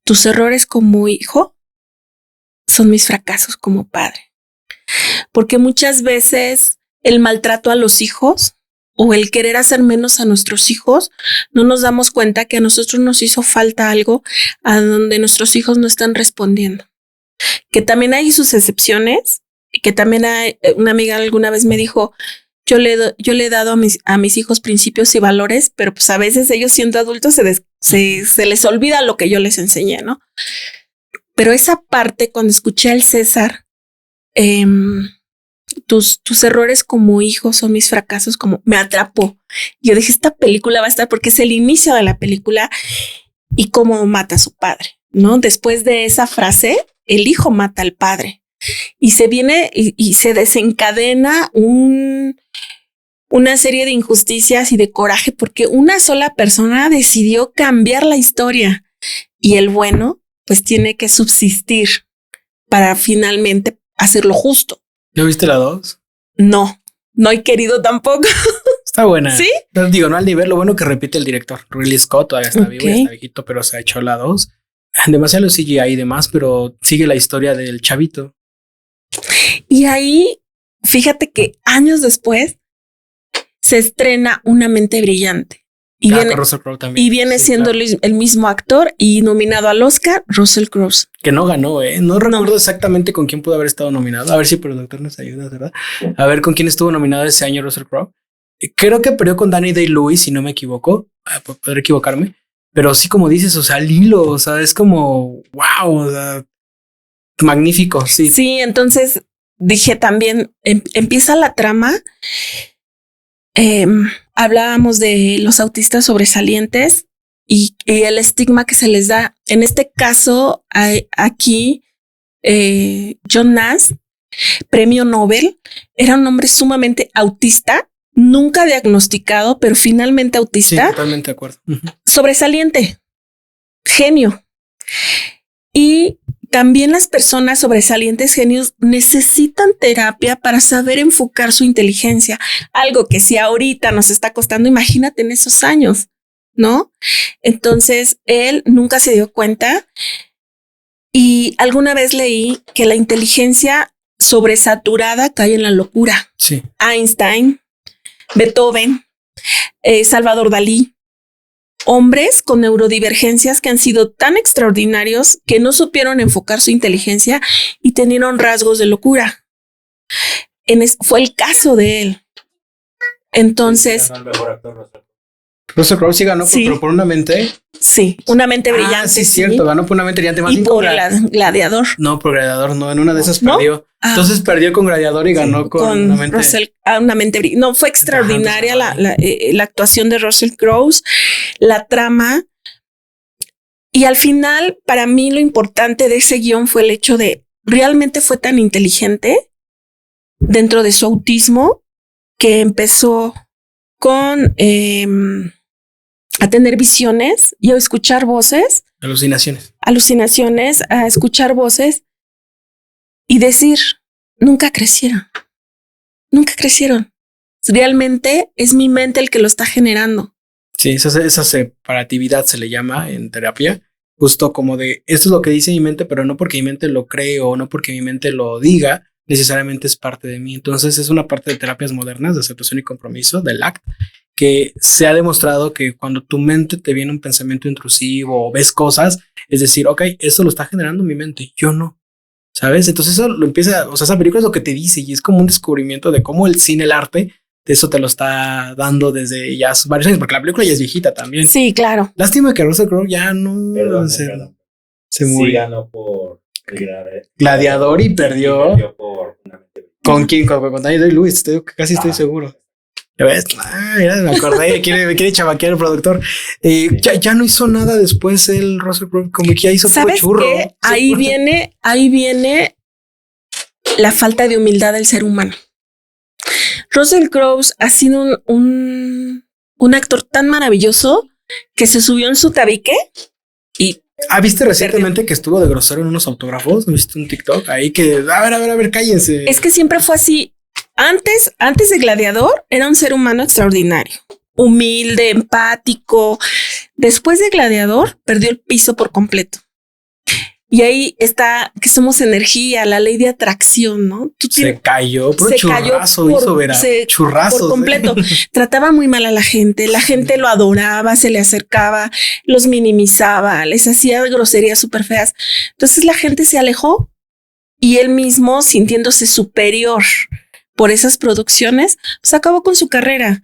tus errores como hijo son mis fracasos como padre. Porque muchas veces el maltrato a los hijos o el querer hacer menos a nuestros hijos, no nos damos cuenta que a nosotros nos hizo falta algo a donde nuestros hijos no están respondiendo. Que también hay sus excepciones y que también hay, una amiga alguna vez me dijo, yo le he dado a mis hijos principios y valores, pero pues a veces ellos siendo adultos se les olvida lo que yo les enseñé, ¿no? Pero esa parte, cuando escuché al César, tus errores como hijo son mis fracasos, como me atrapó. Yo dije, esta película va a estar porque es el inicio de la película y cómo mata a su padre, ¿no? Después de esa frase, el hijo mata al padre y se viene y se desencadena una serie de injusticias y de coraje porque una sola persona decidió cambiar la historia y el bueno pues tiene que subsistir para finalmente hacer lo justo. ¿No viste la 2? No he querido tampoco. Está buena. ¿Sí? Pero digo, no al nivel, lo bueno que repite el director. Ridley Scott todavía está vivo, ya está viejito, pero se ha hecho la 2. Demasiado CGI y demás, pero sigue la historia del chavito. Y ahí, fíjate que años después se estrena Una mente brillante. Y Russell Crowe también. Y viene siendo el mismo actor y nominado al Oscar, Russell Crowe. Que no ganó, No recuerdo exactamente con quién pudo haber estado nominado. A ver si el productor nos ayuda, ¿verdad? A ver con quién estuvo nominado ese año Russell Crowe. Creo que perdió con Danny Day-Lewis, si no me equivoco. Podré equivocarme. Pero sí, como dices, o sea, al hilo, o sea, es como, wow, o sea, magnífico, sí. Sí, entonces dije también, empieza la trama. Hablábamos de los autistas sobresalientes y el estigma que se les da. En este caso, aquí, John Nash, premio Nobel, era un hombre sumamente autista, nunca diagnosticado, pero finalmente autista. Sí, totalmente de acuerdo. Sobresaliente, genio. Y también las personas sobresalientes genios necesitan terapia para saber enfocar su inteligencia, algo que si ahorita nos está costando, imagínate en esos años, ¿no? Entonces él nunca se dio cuenta y alguna vez leí que la inteligencia sobresaturada cae en la locura. Sí. Einstein, Beethoven, Salvador Dalí. Hombres con neurodivergencias que han sido tan extraordinarios que no supieron enfocar su inteligencia y tenieron rasgos de locura. Fue el caso de él. Entonces, Russell Crowe sí ganó, Sí. pero por Una mente. Sí, Una mente brillante. Sí, cierto, ganó por Una mente brillante. Más y por Gladiador. No, por Gladiador, no, en una de esas ¿No? perdió. Entonces perdió con Gladiador y ganó con Una mente. Russell, Una mente brillante. No, fue extraordinaria la actuación de Russell Crowe, la trama. Y al final, para mí lo importante de ese guión fue el hecho de realmente fue tan inteligente dentro de su autismo que empezó con a tener visiones y a escuchar voces, alucinaciones, a escuchar voces y decir, nunca crecieron. Realmente es mi mente el que lo está generando. Sí, esa separatividad se le llama en terapia, justo como de esto es lo que dice mi mente, pero no porque mi mente lo cree o no porque mi mente lo diga, necesariamente es parte de mí. Entonces es una parte de terapias modernas de aceptación y compromiso, del ACT, que se ha demostrado que cuando tu mente te viene un pensamiento intrusivo o ves cosas, es decir, ok, esto lo está generando mi mente, yo no, ¿sabes? Entonces eso lo empieza, o sea, esa película es lo que te dice y es como un descubrimiento de cómo el cine, el arte, de eso te lo está dando desde ya varios años, porque la película ya es viejita también. Sí, claro. Lástima que Russell Crowe ya no se murió. Sí ganó por Gladiador y perdió por Una mente brillante. ¿Con quién? Con Daniel Day-Lewis, casi estoy seguro. ¿Ya ves? Mira, me acordé, me quiere chavaquear el productor. Ya no hizo nada después el Russell Crowe, como que ya hizo puro churro. ¿Qué? Ahí viene la falta de humildad del ser humano. Russell Crowe ha sido un actor tan maravilloso que se subió en su tabique y ¿viste recientemente que estuvo de grosero en unos autógrafos? ¿No viste un TikTok ahí que a ver, cállense? Es que siempre fue así. Antes de Gladiador era un ser humano extraordinario, humilde, empático. Después de Gladiador perdió el piso por completo. Y ahí está que somos energía, la ley de atracción, ¿no? Se cayó, churrazo por completo. Trataba muy mal a la gente lo adoraba, se le acercaba, los minimizaba, les hacía groserías súper feas. Entonces la gente se alejó y él mismo, sintiéndose superior por esas producciones, pues acabó con su carrera.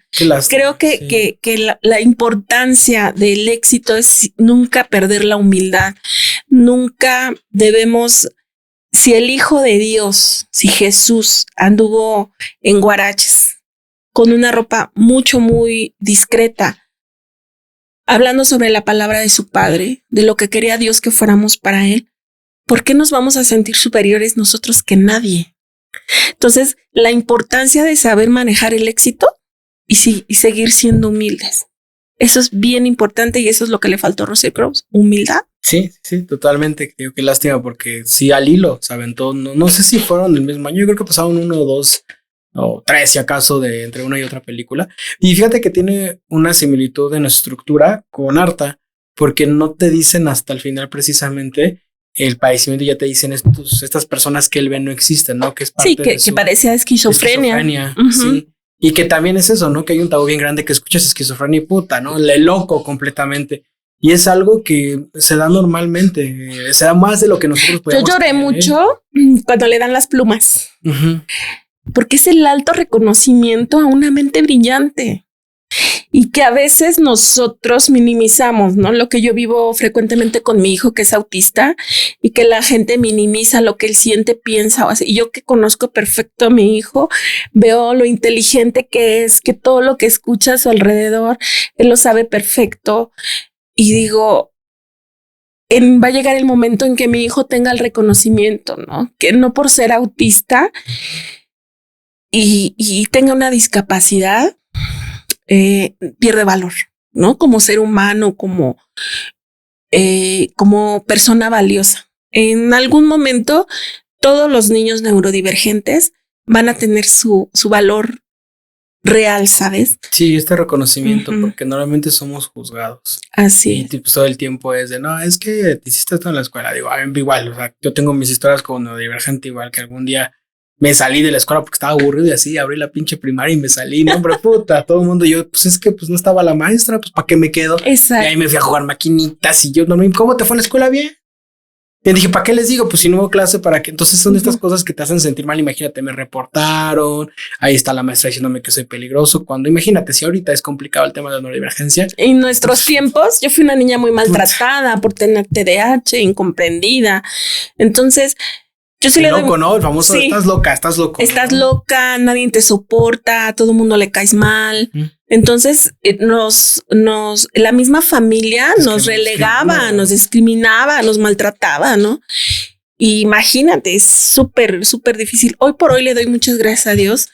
Creo que la importancia del éxito es nunca perder la humildad. Nunca debemos, si el Hijo de Dios, si Jesús anduvo en guaraches con una ropa muy discreta, hablando sobre la palabra de su Padre, de lo que quería Dios que fuéramos para Él, ¿por qué nos vamos a sentir superiores nosotros que nadie? Entonces, la importancia de saber manejar el éxito y seguir siendo humildes. Eso es bien importante y eso es lo que le faltó a Russell Crowe, humildad. Sí, totalmente. Digo, qué lástima porque sí, al hilo se aventó. No sé si fueron del mismo año. Yo creo que pasaron 1 o 2 o 3, si acaso, de entre una y otra película. Y fíjate que tiene una similitud en estructura con Arta, porque no te dicen hasta el final precisamente el padecimiento, ya te dicen estas personas que él ve no existen, ¿no? Que es parte que parecía esquizofrenia. Sí. Y que también es eso, ¿no? Que hay un tabú bien grande que escuchas esquizofrenia y puta, ¿no? Le loco completamente. Y es algo que se da normalmente, se da más de lo que nosotros podemos. Yo lloré mucho cuando le dan las plumas, porque es el alto reconocimiento a una mente brillante. Y que a veces nosotros minimizamos, ¿no? Lo que yo vivo frecuentemente con mi hijo que es autista y que la gente minimiza lo que él siente, piensa o hace. Y yo que conozco perfecto a mi hijo, veo lo inteligente que es, que todo lo que escucha a su alrededor, él lo sabe perfecto. Y digo, va a llegar el momento en que mi hijo tenga el reconocimiento, ¿no? Que no por ser autista y tenga una discapacidad, pierde valor, ¿no? Como ser humano, como persona valiosa. En algún momento, todos los niños neurodivergentes van a tener su valor real, ¿sabes? Sí, este reconocimiento, porque normalmente somos juzgados. Así. Y pues, todo el tiempo es de, no, es que te hiciste esto en la escuela. Digo, igual, o sea, yo tengo mis historias como neurodivergente, igual que algún día me salí de la escuela porque estaba aburrido y así, abrí la pinche primaria y me salí, no, hombre, puta, todo el mundo, yo, pues es que pues no estaba la maestra, pues ¿para qué me quedo? Exacto. Y ahí me fui a jugar maquinitas y yo, no, ¿cómo te fue en la escuela? Bien. Y dije, ¿para qué les digo? Pues si no hubo clase, ¿para qué? Entonces son estas cosas que te hacen sentir mal. Imagínate, me reportaron, ahí está la maestra diciéndome que soy peligroso. Cuando imagínate, si ahorita es complicado el tema de la neurodivergencia. En nuestros tiempos, yo fui una niña muy maltratada por tener TDAH, incomprendida. Entonces, yo sí le doy... Loco, ¿no? El famoso, sí, estás loca. Estás loca, nadie te soporta, a todo el mundo le caes mal. Entonces, la misma familia nos relegaba, nos discriminaba, nos maltrataba, ¿no? Y imagínate, es súper, súper difícil. Hoy por hoy le doy muchas gracias a Dios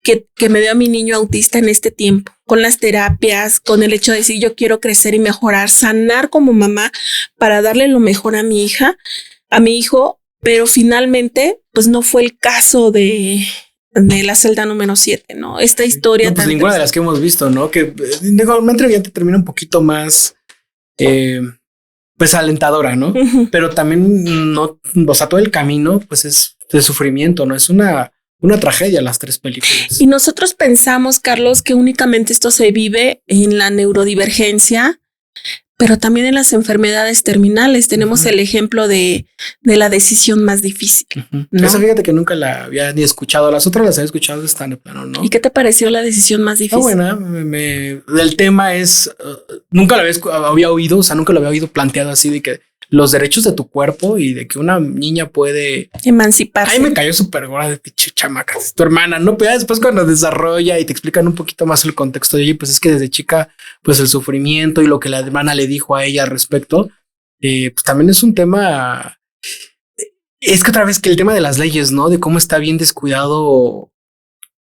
que me dio a mi niño autista en este tiempo, con las terapias, con el hecho de decir yo quiero crecer y mejorar, sanar como mamá para darle lo mejor a mi hija, a mi hijo, pero finalmente, pues no fue el caso de la celda número 7, ¿no? Esta historia... No, pues ninguna de las que hemos visto, ¿no? Que normalmente ya te termina un poquito más, pues alentadora, ¿no? Pero también no, o sea, todo el camino, pues es de sufrimiento, ¿no? Es una tragedia las 3 películas. Y nosotros pensamos, Carlos, que únicamente esto se vive en la neurodivergencia, pero también en las enfermedades terminales. Tenemos el ejemplo de la decisión más difícil. ¿No? Esa fíjate que nunca la había ni escuchado. Las otras las había escuchado, están de plano, ¿no? ¿Y qué te pareció la decisión más difícil? Buena. El tema es, nunca lo había oído, o sea, nunca lo había oído planteado así de que los derechos de tu cuerpo y de que una niña puede emanciparse. Ahí me cayó súper gorda de chamaca, es tu hermana, ¿no? Pero después cuando desarrolla y te explican un poquito más el contexto de ella, pues es que desde chica, pues el sufrimiento y lo que la hermana le dijo a ella al respecto, pues también es un tema. Es que otra vez que el tema de las leyes, ¿no? De cómo está bien descuidado,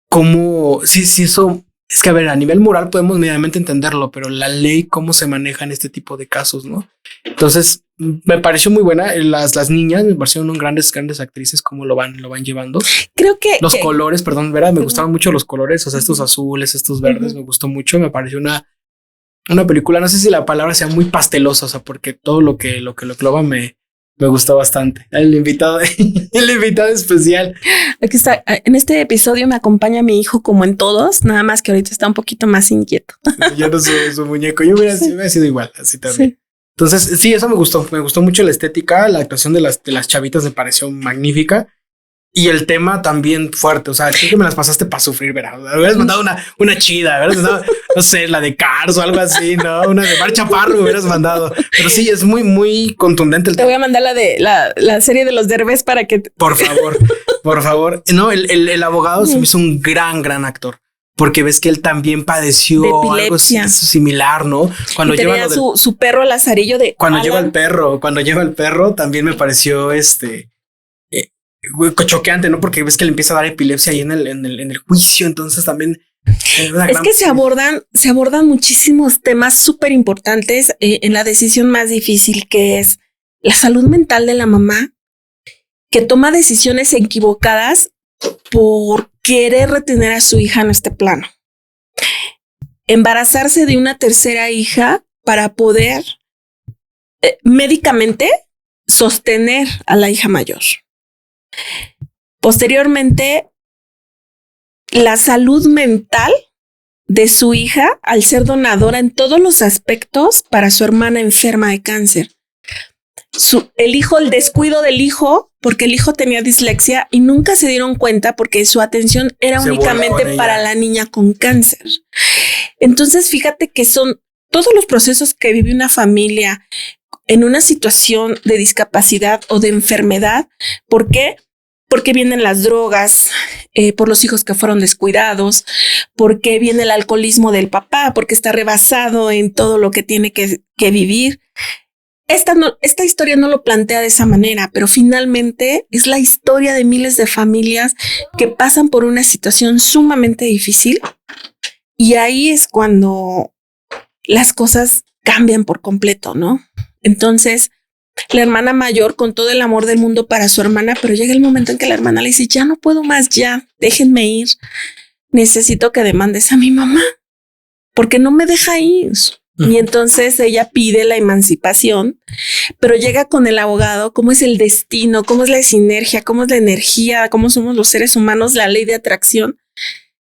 cómo, sí, eso. Es que, a ver, a nivel moral podemos medianamente entenderlo, pero la ley, cómo se maneja en este tipo de casos, ¿no? Entonces, me pareció muy buena. Las niñas me parecieron grandes actrices, cómo lo van llevando. Creo que... Los colores, perdón, ¿verdad? Me gustaban mucho los colores, o sea, estos azules, estos verdes, me gustó mucho. Me pareció una película, no sé si la palabra sea muy pastelosa, o sea, porque todo lo que lo engloba me gustó bastante. El invitado especial. Aquí está. En este episodio me acompaña mi hijo como en todos, nada más que ahorita está un poquito más inquieto. Yo no soy su muñeco. Yo hubiera sido igual, así también. Sí. Entonces, sí, eso me gustó. Me gustó mucho la estética. La actuación de las chavitas me pareció magnífica. Y el tema también fuerte. O sea, creo que me las pasaste para sufrir, ¿verdad? Me hubieras mandado una chida, ¿verdad? No sé, la de Cars o algo así, ¿no? Una de Mar Chaparro me hubieras mandado. Pero sí, es muy, muy contundente el tema. Te voy a mandar la de la serie de los Derbez para que... Por favor. No, el abogado se me hizo un gran actor. Porque ves que él también padeció algo similar, ¿no? Cuando lleva su perro Lazarillo de... Cuando lleva el perro, también me pareció choqueante, ¿no? Porque ves que le empieza a dar epilepsia ahí en el juicio, entonces también... Es que se abordan muchísimos temas súper importantes en la decisión más difícil, que es la salud mental de la mamá, que toma decisiones equivocadas por querer retener a su hija en este plano. Embarazarse de una tercera hija para poder médicamente sostener a la hija mayor. Posteriormente, la salud mental de su hija al ser donadora en todos los aspectos para su hermana enferma de cáncer. El descuido del hijo, porque el hijo tenía dislexia y nunca se dieron cuenta porque su atención era únicamente para la niña con cáncer. Entonces, fíjate que son todos los procesos que vive una familia en una situación de discapacidad o de enfermedad. ¿Por qué? Porque vienen las drogas, por los hijos que fueron descuidados, porque viene el alcoholismo del papá, porque está rebasado en todo lo que tiene que vivir. Esta historia no lo plantea de esa manera, pero finalmente es la historia de miles de familias que pasan por una situación sumamente difícil. Y ahí es cuando las cosas cambian por completo, ¿no? Entonces, la hermana mayor con todo el amor del mundo para su hermana, pero llega el momento en que la hermana le dice, ya no puedo más, ya, déjenme ir. Necesito que demandes a mi mamá porque no me deja ir. Y entonces ella pide la emancipación, pero llega con el abogado, cómo es el destino, cómo es la sinergia, cómo es la energía, cómo somos los seres humanos, la ley de atracción,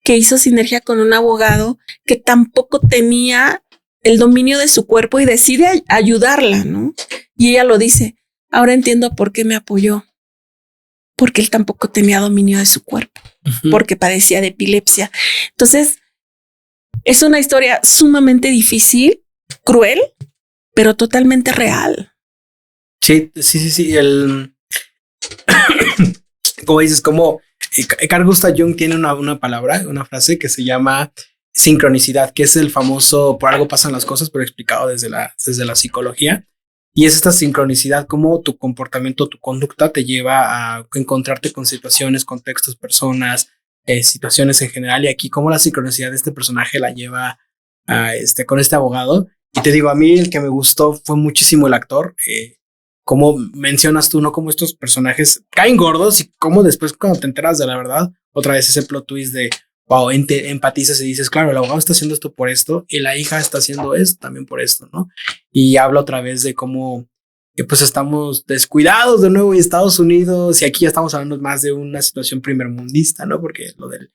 que hizo sinergia con un abogado que tampoco tenía el dominio de su cuerpo y decide ayudarla, ¿no? Y ella lo dice, ahora entiendo por qué me apoyó, porque él tampoco tenía dominio de su cuerpo, porque padecía de epilepsia. Entonces, es una historia sumamente difícil, cruel, pero totalmente real. Sí. Como dices, como Carl Gustav Jung tiene una palabra, una frase que se llama sincronicidad, que es el famoso por algo pasan las cosas, pero explicado desde la psicología. Y es esta sincronicidad, como tu comportamiento, tu conducta te lleva a encontrarte con situaciones, contextos, personas, situaciones en general. Y aquí como la sincronicidad de este personaje la lleva a con este abogado. Y te digo, a mí el que me gustó fue muchísimo el actor. Como mencionas tú, ¿no? Como estos personajes caen gordos y como después cuando te enteras de la verdad, otra vez ese plot twist de wow, empatizas y dices, claro, el abogado está haciendo esto por esto y la hija está haciendo esto también por esto, ¿no? Y habla otra vez de cómo pues estamos descuidados de nuevo en Estados Unidos y aquí ya estamos hablando más de una situación primermundista, ¿no? Porque lo del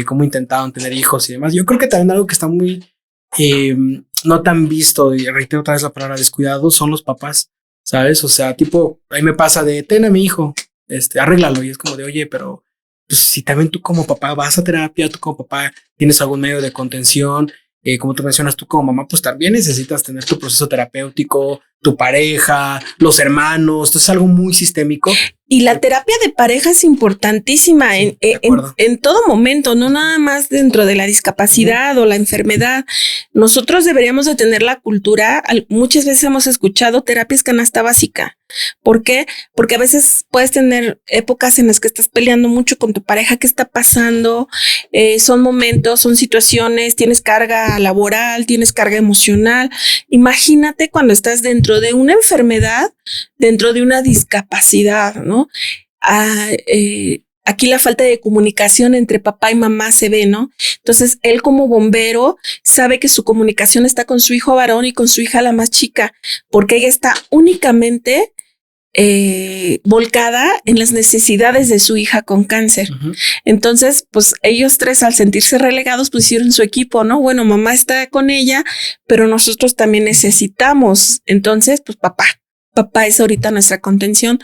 cómo intentaron tener hijos y demás. Yo creo que también algo que está muy no tan visto, y reitero otra vez la palabra descuidado, son los papás, ¿sabes? O sea, tipo, ahí me pasa de, ten a mi hijo, arréglalo, y es como de, oye, pero pues si también tú como papá vas a terapia, tú como papá tienes algún medio de contención, como tú mencionas, tú como mamá, pues también necesitas tener tu proceso terapéutico, tu pareja, los hermanos, esto es algo muy sistémico. Y la terapia de pareja es importantísima en todo momento, no nada más dentro de la discapacidad o la enfermedad. Nosotros deberíamos de tener la cultura, muchas veces hemos escuchado terapias canasta básica. ¿Por qué? Porque a veces puedes tener épocas en las que estás peleando mucho con tu pareja. ¿Qué está pasando? Son momentos, son situaciones, tienes carga laboral, tienes carga emocional. Imagínate cuando estás dentro de una enfermedad, dentro de una discapacidad, ¿no? Aquí la falta de comunicación entre papá y mamá se ve, ¿no? Entonces, él como bombero sabe que su comunicación está con su hijo varón y con su hija la más chica, porque ella está únicamente volcada en las necesidades de su hija con cáncer. Entonces, pues ellos tres al sentirse relegados, pues hicieron su equipo, ¿no? Bueno, mamá está con ella, pero nosotros también necesitamos. Entonces, pues papá es ahorita nuestra contención.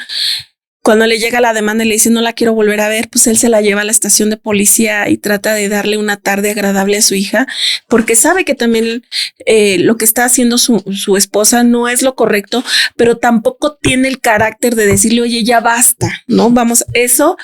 Cuando le llega la demanda y le dice no la quiero volver a ver, pues él se la lleva a la estación de policía y trata de darle una tarde agradable a su hija, porque sabe que también lo que está haciendo su esposa no es lo correcto, pero tampoco tiene el carácter de decirle, oye, ya basta, ¿no? Vamos, eso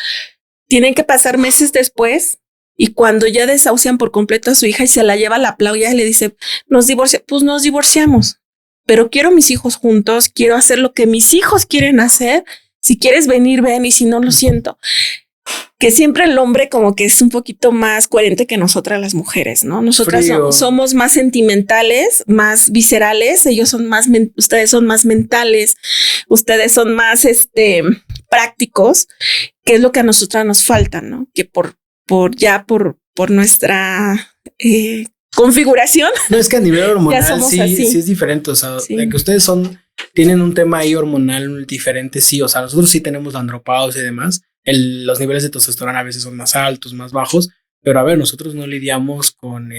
tienen que pasar meses después. Y cuando ya desahucian por completo a su hija y se la lleva a la playa y le dice, nos divorciamos, pero quiero mis hijos juntos, quiero hacer lo que mis hijos quieren hacer. Si quieres venir, ven, y si no, lo siento. Que siempre el hombre como que es un poquito más coherente que nosotras las mujeres, ¿no? Nosotras somos más sentimentales, más viscerales, ustedes son más mentales, ustedes son más prácticos, que es lo que a nosotras nos falta, ¿no? Que por nuestra configuración. No, es que a nivel hormonal sí así. Es diferente, o sea, de que ustedes tienen un tema ahí hormonal diferente, sí, o sea, nosotros sí tenemos la andropausia y demás, los niveles de testosterona a veces son más altos, más bajos, pero a ver, nosotros no lidiamos con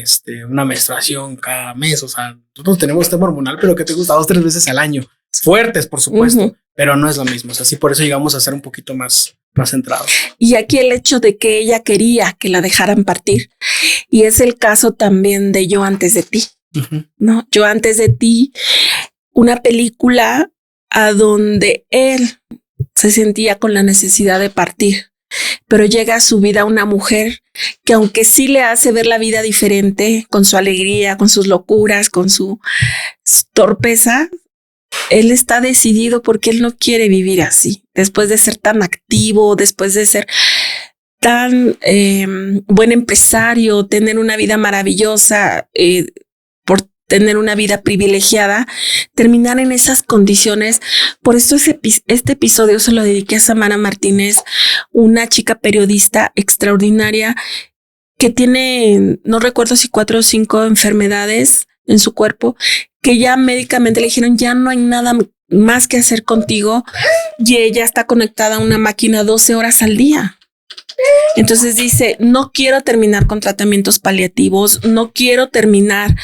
una menstruación cada mes, o sea, nosotros tenemos tema hormonal, pero que te gusta 2-3 veces al año, fuertes, por supuesto, pero no es lo mismo, o sea, sí, por eso llegamos a ser un poquito más centrados. Y aquí el hecho de que ella quería que la dejaran partir, y es el caso también de Yo antes de ti, ¿no? Yo antes de ti, una película a donde él se sentía con la necesidad de partir, pero llega a su vida una mujer que aunque sí le hace ver la vida diferente, con su alegría, con sus locuras, con su torpeza, él está decidido porque él no quiere vivir así, después de ser tan activo, después de ser tan buen empresario, tener una vida maravillosa, por tener una vida privilegiada, terminar en esas condiciones. Por eso este episodio se lo dediqué a Samara Martínez, una chica periodista extraordinaria que tiene, no recuerdo si 4 o 5 enfermedades en su cuerpo, que ya médicamente le dijeron ya no hay nada más que hacer contigo, y ella está conectada a una máquina 12 horas al día. Entonces dice, no quiero terminar con tratamientos paliativos, no quiero terminar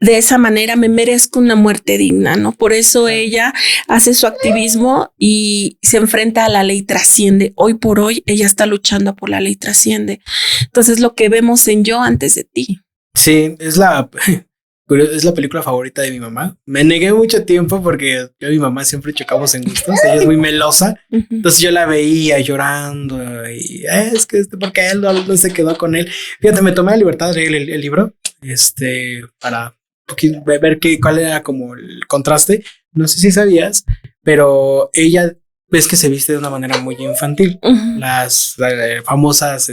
de esa manera me merezco una muerte digna, ¿no? Por eso ella hace su activismo y se enfrenta a la ley trasciende. Hoy por hoy ella está luchando por la ley trasciende. Entonces lo que vemos en Yo antes de ti. Sí, es la película favorita de mi mamá. Me negué mucho tiempo porque yo y mi mamá siempre chocamos en gustos. Ella es muy melosa. Entonces yo la veía llorando y es que porque él no se quedó con él. Fíjate, me tomé la libertad de leer el libro para ver cuál era como el contraste. No sé si sabías, pero ella ves que se viste de una manera muy infantil. Las famosas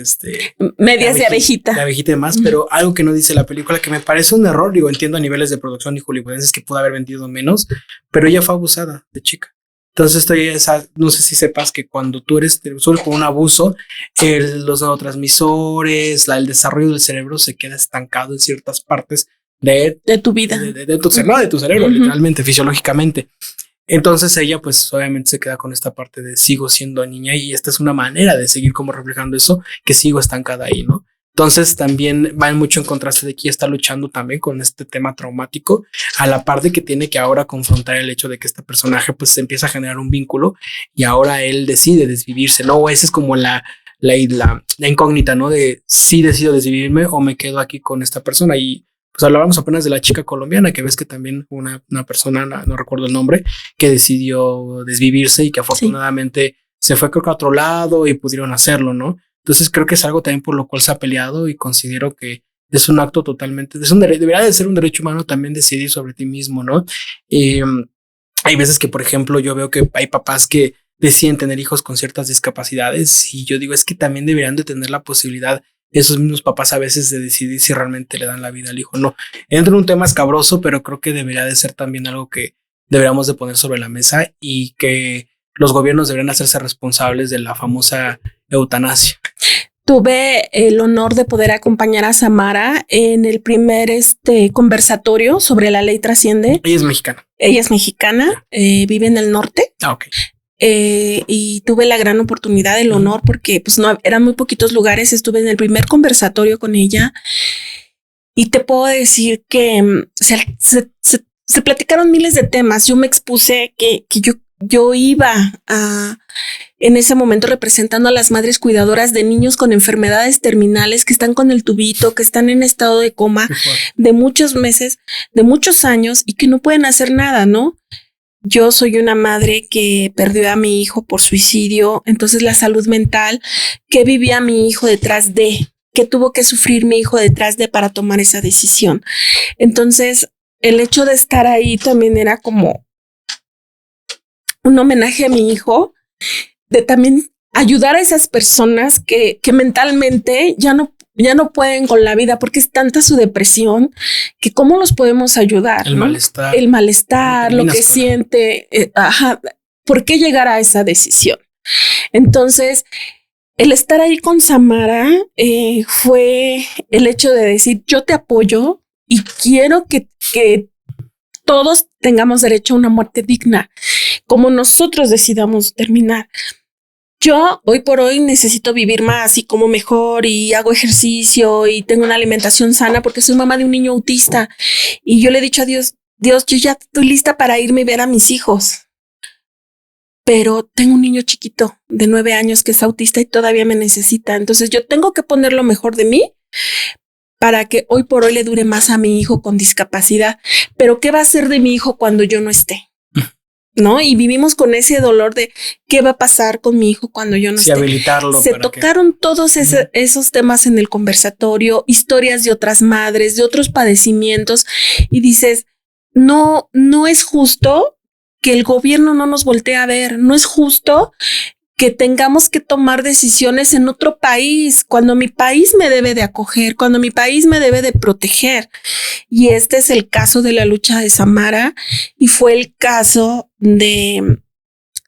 medias de abejita. De abejita y demás, pero algo que no dice la película, que me parece un error, digo, entiendo a niveles de producción y hollywoodenses que pudo haber vendido menos, pero ella fue abusada de chica. Entonces no sé si sepas que cuando tú eres solo por un abuso, los neurotransmisores, el desarrollo del cerebro se queda estancado en ciertas partes de tu vida, de tu cerebro, literalmente, fisiológicamente. Entonces ella pues obviamente se queda con esta parte de sigo siendo niña y esta es una manera de seguir como reflejando eso, que sigo estancada ahí, ¿no? Entonces también va mucho en contraste de que ella está luchando también con este tema traumático, a la par de que tiene que ahora confrontar el hecho de que este personaje pues se empieza a generar un vínculo y ahora él decide desvivirse, ¿no? Esa es como la incógnita, ¿no? De si decido desvivirme o me quedo aquí con esta persona. Y pues hablábamos apenas de la chica colombiana, que ves que también una persona, no recuerdo el nombre, que decidió desvivirse y que afortunadamente se fue creo que a otro lado y pudieron hacerlo, ¿no? Entonces creo que es algo también por lo cual se ha peleado y considero que es un acto totalmente, debería de ser un derecho humano también decidir sobre ti mismo, ¿no? Hay veces que, por ejemplo, yo veo que hay papás que deciden tener hijos con ciertas discapacidades y yo digo, es que también deberían de tener la posibilidad esos mismos papás a veces de decidir si realmente le dan la vida al hijo o no. Entra en un tema escabroso, pero creo que debería de ser también algo que deberíamos de poner sobre la mesa y que los gobiernos deberían hacerse responsables de la famosa eutanasia. Tuve el honor de poder acompañar a Samara en el primer conversatorio sobre la ley trasciende. Ella es mexicana. Ella es mexicana, vive en el norte. Ah, ok. Y tuve la gran oportunidad, el honor, porque pues no eran muy poquitos lugares. Estuve en el primer conversatorio con ella y te puedo decir que se platicaron miles de temas. Yo me expuse que yo iba en ese momento representando a las madres cuidadoras de niños con enfermedades terminales que están con el tubito, que están en estado de coma de muchos meses, de muchos años y que no pueden hacer nada, ¿no? Yo soy una madre que perdió a mi hijo por suicidio, entonces la salud mental que vivía mi hijo detrás de, que tuvo que sufrir mi hijo detrás de para tomar esa decisión. Entonces, el hecho de estar ahí también era como un homenaje a mi hijo, de también ayudar a esas personas que mentalmente ya no pueden con la vida porque es tanta su depresión que cómo los podemos ayudar. El malestar. El malestar, lo que siente. ¿Por qué llegar a esa decisión? Entonces, el estar ahí con Samara fue el hecho de decir, yo te apoyo y quiero que todos tengamos derecho a una muerte digna, como nosotros decidamos terminar. Yo hoy por hoy necesito vivir más y como mejor y hago ejercicio y tengo una alimentación sana porque soy mamá de un niño autista. Y yo le he dicho a Dios, yo ya estoy lista para irme y ver a mis hijos. Pero tengo un niño chiquito de 9 años que es autista y todavía me necesita. Entonces yo tengo que poner lo mejor de mí para que hoy por hoy le dure más a mi hijo con discapacidad. Pero ¿qué va a ser de mi hijo cuando yo no esté? ¿No? Y vivimos con ese dolor de qué va a pasar con mi hijo cuando yo no esté. Habilitarlo. Se tocaron todos esos temas en el conversatorio, historias de otras madres, de otros padecimientos, y dices, no es justo que el gobierno no nos voltee a ver, no es justo que tengamos que tomar decisiones en otro país, cuando mi país me debe de acoger, cuando mi país me debe de proteger. Y este es el caso de la lucha de Samara y fue el caso de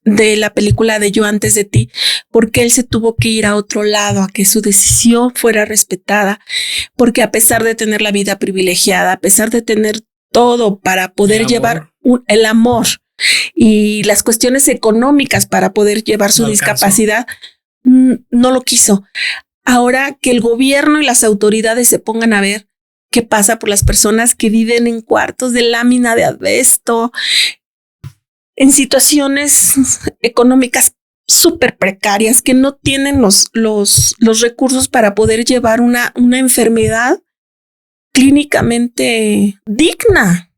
la película de Yo antes de ti, porque él se tuvo que ir a otro lado, a que su decisión fuera respetada, porque a pesar de tener la vida privilegiada, a pesar de tener todo para poder llevar el amor y las cuestiones económicas para poder llevar su discapacidad, no lo quiso. Ahora que el gobierno y las autoridades se pongan a ver ¿Qué pasa por las personas que viven en cuartos de lámina de asbesto, en situaciones económicas súper precarias, que no tienen los recursos para poder llevar una enfermedad clínicamente digna,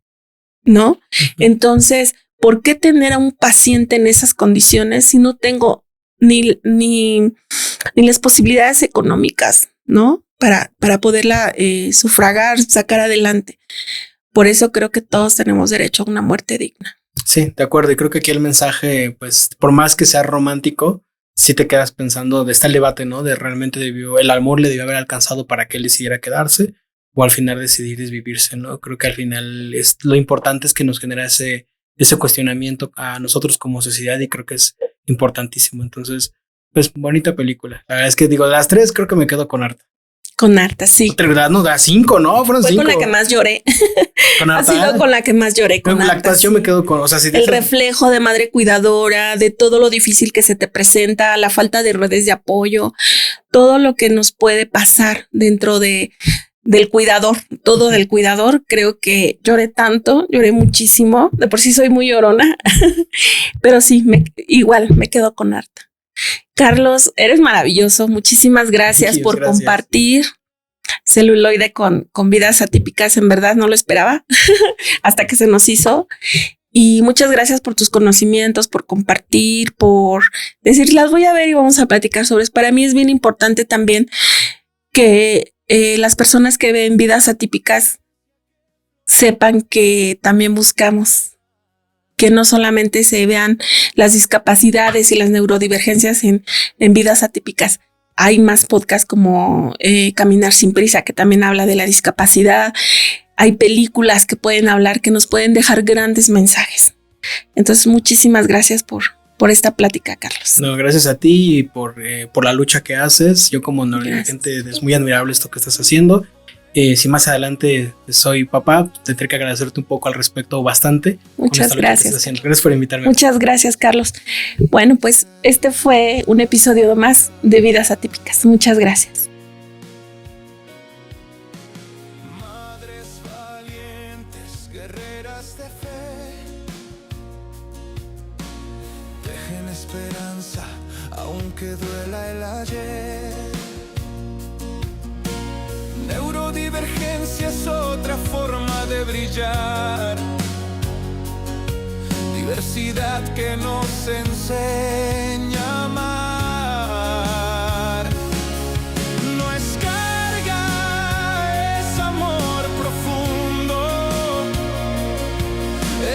¿no? Entonces, ¿por qué tener a un paciente en esas condiciones si no tengo ni las posibilidades económicas, ¿no? Para poderla sufragar, sacar adelante? Por eso creo que todos tenemos derecho a una muerte digna. Sí, de acuerdo. Y creo que aquí el mensaje, pues, por más que sea romántico, sí te quedas pensando de este debate, ¿no? De realmente el amor le debió haber alcanzado para que él decidiera quedarse o al final decidir desvivirse, ¿no? Creo que al final lo importante es que nos genera ese cuestionamiento a nosotros como sociedad y creo que es importantísimo. Entonces, pues, bonita película. La verdad es que digo, de las 3 creo que me quedo con Arta. Con Arta, sí. No, da 5, ¿no? Fueron 5. Fue con la que más lloré. Con Arta. Ha sido con la que más lloré. Con la Arta, actuación sí. me quedo con, o sea, si el reflejo de madre cuidadora, de todo lo difícil que se te presenta, la falta de redes de apoyo, todo lo que nos puede pasar dentro del cuidador, todo del cuidador. Creo que lloré muchísimo. De por sí soy muy llorona, pero sí, igual me quedo con Arta. Carlos, eres maravilloso. Muchísimas gracias por compartir celuloide con vidas atípicas. En verdad no lo esperaba hasta que se nos hizo. Y muchas gracias por tus conocimientos, por compartir, por decir, las voy a ver y vamos a platicar sobre eso. Para mí es bien importante también que las personas que ven vidas atípicas sepan que también buscamos que no solamente se vean las discapacidades y las neurodivergencias en vidas atípicas. Hay más podcasts como Caminar sin prisa, que también habla de la discapacidad. Hay películas que pueden hablar, que nos pueden dejar grandes mensajes. Entonces, muchísimas gracias por esta plática, Carlos. No, gracias a ti y por la lucha que haces. Yo como neurodivergente es muy admirable esto que estás haciendo. Si más adelante soy papá, tendré que agradecerte un poco al respecto bastante. Muchas gracias. Gracias por invitarme. Muchas gracias, Carlos. Bueno, pues este fue un episodio más de Vidas Atípicas. Muchas gracias. Madres valientes, guerreras de fe, dejen esperanza, aunque duela el ayer. Neurodivergencia es otra forma de brillar, diversidad que nos enseña a amar. No es carga, es amor profundo,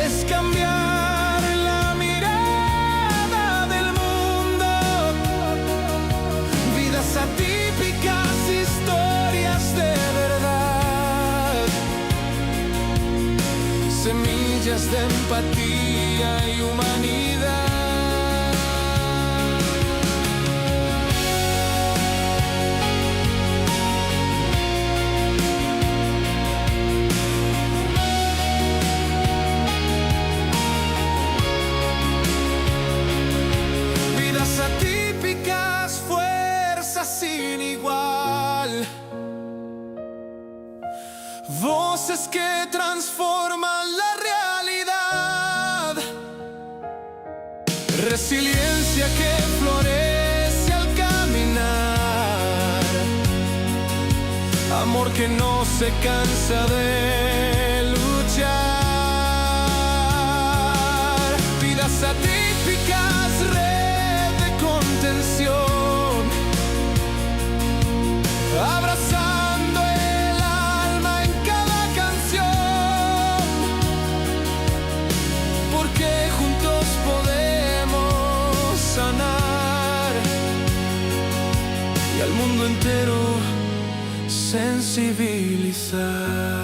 es cambiar la mirada del mundo. Vidas atípicas, historias de verdad, semillas de empatía y humanidad. Vidas atípicas, fuerza sin igual, voces que transforman la realidad, resiliencia que florece al caminar, amor que no se cansa de luchar. Vidas atípicas, red de contención, abrazando el alma en cada canción, porque juntos podemos sanar y al mundo entero sensibilizar.